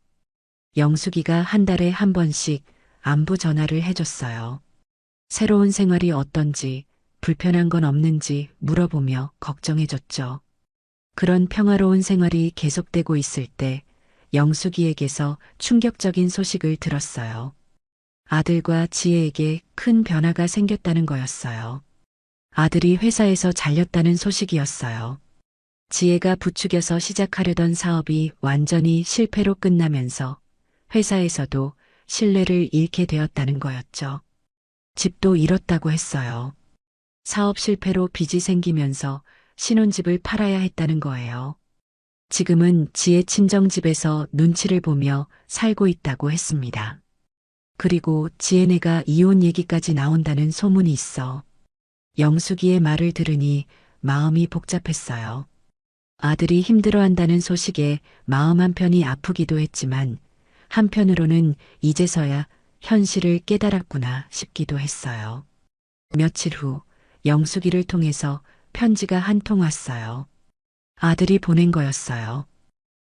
영숙이가 한 달에 한 번씩 안부 전화를 해줬어요. 새로운 생활이 어떤지 불편한 건 없는지 물어보며 걱정해줬죠. 그런 평화로운 생활이 계속되고 있을 때 영숙이에게서 충격적인 소식을 들었어요. 아들과 지혜에게 큰 변화가 생겼다는 거였어요. 아들이 회사에서 잘렸다는 소식이었어요. 지혜가 부추겨서 시작하려던 사업이 완전히 실패로 끝나면서 회사에서도 신뢰를 잃게 되었다는 거였죠. 집도 잃었다고 했어요. 사업 실패로 빚이 생기면서 신혼집을 팔아야 했다는 거예요. 지금은 지혜 친정집에서 눈치를 보며 살고 있다고 했습니다. 그리고 지혜네가 이혼 얘기까지 나온다는 소문이 있어 영숙이의 말을 들으니 마음이 복잡했어요. 아들이 힘들어한다는 소식에 마음 한편이 아프기도 했지만 한편으로는 이제서야 현실을 깨달았구나 싶기도 했어요. 며칠 후 영숙이를 통해서 편지가 한 통 왔어요. 아들이 보낸 거였어요.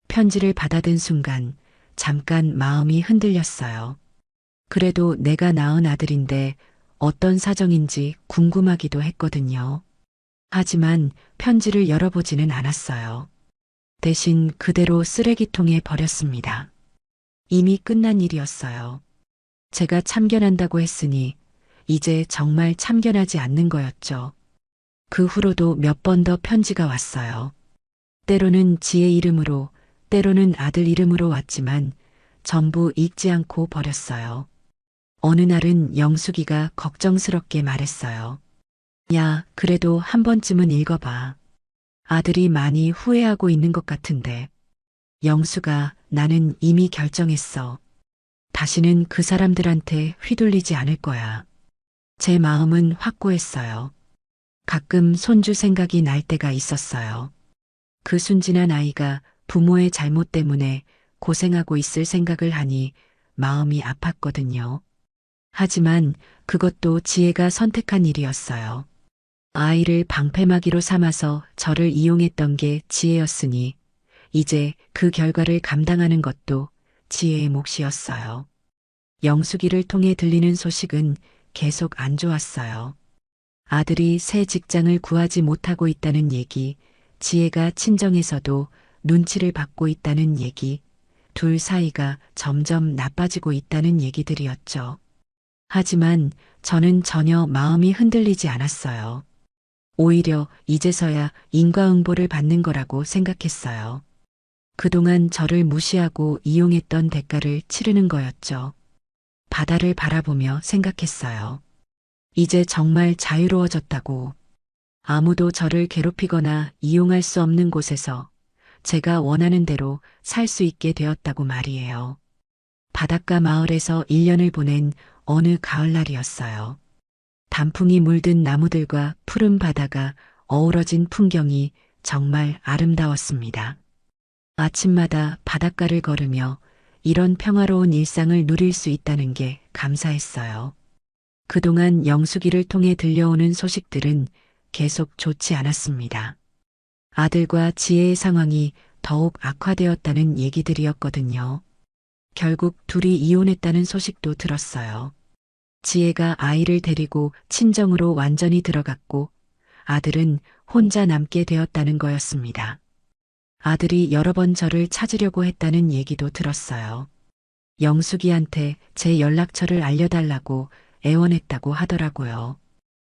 편지를 받아든 순간 잠깐 마음이 흔들렸어요. 그래도 내가 낳은 아들인데 어떤 사정인지 궁금하기도 했거든요. 하지만 편지를 열어보지는 않았어요. 대신 그대로 쓰레기통에 버렸습니다. 이미 끝난 일이었어요. 제가 참견한다고 했으니 이제 정말 참견하지 않는 거였죠. 그 후로도 몇 번 더 편지가 왔어요. 때로는 지혜 이름으로, 때로는 아들 이름으로 왔지만 전부 읽지 않고 버렸어요. 어느 날은 영숙이가 걱정스럽게 말했어요. 야, 그래도 한 번쯤은 읽어봐. 아들이 많이 후회하고 있는 것 같은데. 영수가 나는 이미 결정했어. 다시는 그 사람들한테 휘둘리지 않을 거야. 제 마음은 확고했어요. 가끔 손주 생각이 날 때가 있었어요. 그 순진한 아이가 부모의 잘못 때문에 고생하고 있을 생각을 하니 마음이 아팠거든요. 하지만 그것도 지혜가 선택한 일이었어요. 아이를 방패막이로 삼아서 저를 이용했던 게 지혜였으니 이제 그 결과를 감당하는 것도 지혜의 몫이었어요. 영숙이를 통해 들리는 소식은 계속 안 좋았어요. 아들이 새 직장을 구하지 못하고 있다는 얘기, 지혜가 친정에서도 눈치를 받고 있다는 얘기, 둘 사이가 점점 나빠지고 있다는 얘기들이었죠. 하지만 저는 전혀 마음이 흔들리지 않았어요. 오히려 이제서야 인과응보를 받는 거라고 생각했어요. 그동안 저를 무시하고 이용했던 대가를 치르는 거였죠. 바다를 바라보며 생각했어요. 이제 정말 자유로워졌다고. 아무도 저를 괴롭히거나 이용할 수 없는 곳에서 제가 원하는 대로 살 수 있게 되었다고 말이에요. 바닷가 마을에서 1년을 보낸 어느 가을날이었어요. 단풍이 물든 나무들과 푸른 바다가 어우러진 풍경이 정말 아름다웠습니다. 아침마다 바닷가를 걸으며 이런 평화로운 일상을 누릴 수 있다는 게 감사했어요. 그동안 영숙이를 통해 들려오는 소식들은 계속 좋지 않았습니다. 아들과 지혜의 상황이 더욱 악화되었다는 얘기들이었거든요. 결국 둘이 이혼했다는 소식도 들었어요. 지혜가 아이를 데리고 친정으로 완전히 들어갔고 아들은 혼자 남게 되었다는 거였습니다. 아들이 여러 번 저를 찾으려고 했다는 얘기도 들었어요. 영숙이한테 제 연락처를 알려달라고 애원했다고 하더라고요.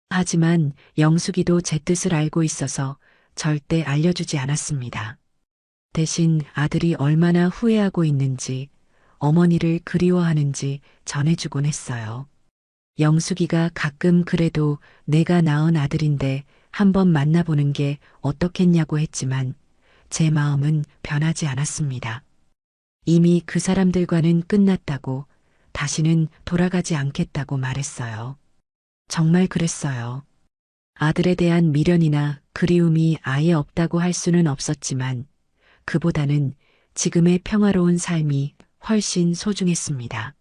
하지만 영숙이도 제 뜻을 알고 있어서 절대 알려주지 않았습니다. 대신 아들이 얼마나 후회하고 있는지, 어머니를 그리워하는지 전해주곤 했어요. 영숙이가 가끔 그래도 내가 낳은 아들인데 한번 만나보는 게 어떻겠냐고 했지만 제 마음은 변하지 않았습니다. 이미 그 사람들과는 끝났다고, 다시는 돌아가지 않겠다고 말했어요. 정말 그랬어요. 아들에 대한 미련이나 그리움이 아예 없다고 할 수는 없었지만 그보다는 지금의 평화로운 삶이 훨씬 소중했습니다.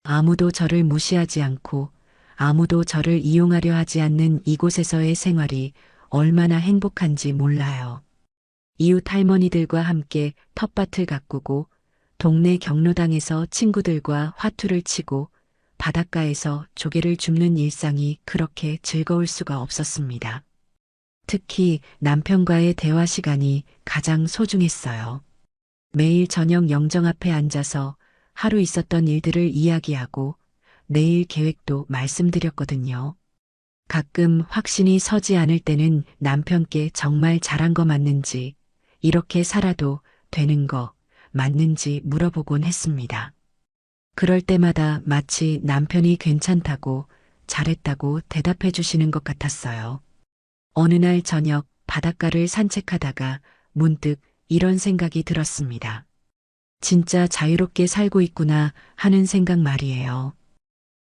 아무도 저를 무시하지 않고 아무도 저를 이용하려 하지 않는 이곳에서의 생활이 얼마나 행복한지 몰라요. 이웃 할머니들과 함께 텃밭을 가꾸고 동네 경로당에서 친구들과 화투를 치고 바닷가에서 조개를 줍는 일상이 그렇게 즐거울 수가 없었습니다. 특히 남편과의 대화 시간이 가장 소중했어요. 매일 저녁 영정 앞에 앉아서 하루 있었던 일들을 이야기하고 내일 계획도 말씀드렸거든요. 가끔 확신이 서지 않을 때는 남편께 정말 잘한 거 맞는지, 이렇게 살아도 되는 거 맞는지 물어보곤 했습니다. 그럴 때마다 마치 남편이 괜찮다고, 잘했다고 대답해 주시는 것 같았어요. 어느 날 저녁 바닷가를 산책하다가 문득 이런 생각이 들었습니다. 진짜 자유롭게 살고 있구나 하는 생각 말이에요.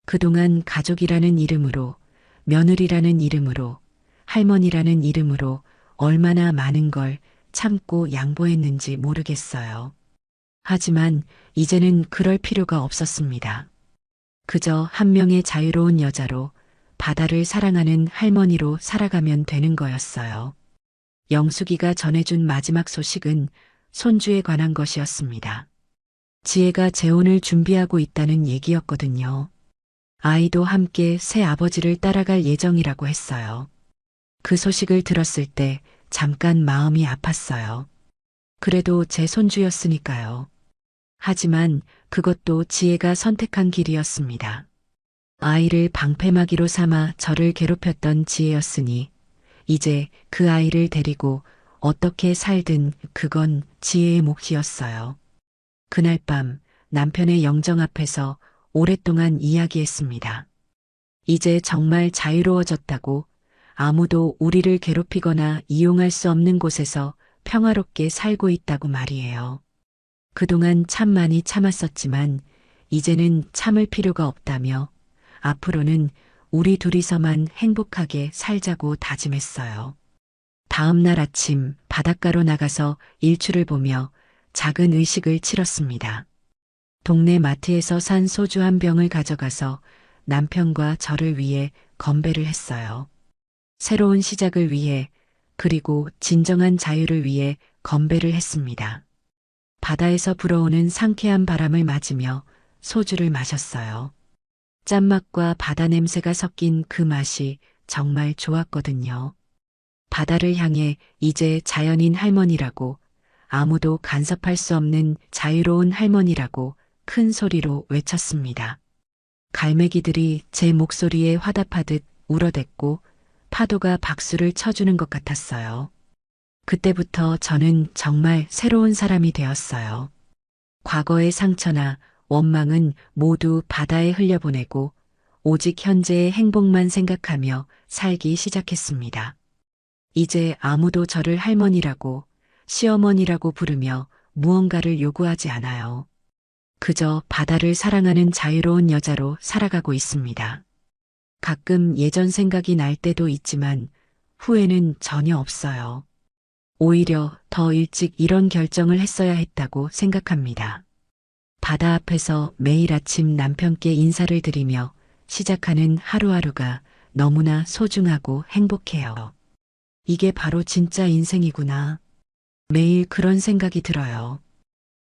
그동안 가족이라는 이름으로, 며느리라는 이름으로, 할머니라는 이름으로 얼마나 많은 걸 참고 양보했는지 모르겠어요. 하지만 이제는 그럴 필요가 없었습니다. 그저 한 명의 자유로운 여자로 바다를 사랑하는 할머니로 살아가면 되는 거였어요. 영숙이가 전해준 마지막 소식은 손주에 관한 것이었습니다. 지혜가 재혼을 준비하고 있다는 얘기였거든요. 아이도 함께 새 아버지를 따라갈 예정이라고 했어요. 그 소식을 들었을 때 잠깐 마음이 아팠어요. 그래도 제 손주였으니까요. 하지만 그것도 지혜가 선택한 길이었습니다. 아이를 방패막이로 삼아 저를 괴롭혔던 지혜였으니 이제 그 아이를 데리고 어떻게 살든 그건 지혜의 몫이었어요. 그날 밤 남편의 영정 앞에서 오랫동안 이야기했습니다. 이제 정말 자유로워졌다고, 아무도 우리를 괴롭히거나 이용할 수 없는 곳에서 평화롭게 살고 있다고 말이에요. 그동안 참 많이 참았었지만 이제는 참을 필요가 없다며 앞으로는 우리 둘이서만 행복하게 살자고 다짐했어요. 다음 날 아침 바닷가로 나가서 일출을 보며 작은 의식을 치렀습니다. 동네 마트에서 산 소주 한 병을 가져가서 남편과 저를 위해 건배를 했어요. 새로운 시작을 위해, 그리고 진정한 자유를 위해 건배를 했습니다. 바다에서 불어오는 상쾌한 바람을 맞으며 소주를 마셨어요. 짠맛과 바다 냄새가 섞인 그 맛이 정말 좋았거든요. 바다를 향해 이제 자연인 할머니라고, 아무도 간섭할 수 없는 자유로운 할머니라고 큰 소리로 외쳤습니다. 갈매기들이 제 목소리에 화답하듯 울어댔고 파도가 박수를 쳐주는 것 같았어요. 그때부터 저는 정말 새로운 사람이 되었어요. 과거의 상처나 원망은 모두 바다에 흘려보내고 오직 현재의 행복만 생각하며 살기 시작했습니다. 이제 아무도 저를 할머니라고, 시어머니라고 부르며 무언가를 요구하지 않아요. 그저 바다를 사랑하는 자유로운 여자로 살아가고 있습니다. 가끔 예전 생각이 날 때도 있지만 후회는 전혀 없어요. 오히려 더 일찍 이런 결정을 했어야 했다고 생각합니다. 바다 앞에서 매일 아침 남편께 인사를 드리며 시작하는 하루하루가 너무나 소중하고 행복해요. 이게 바로 진짜 인생이구나. 매일 그런 생각이 들어요.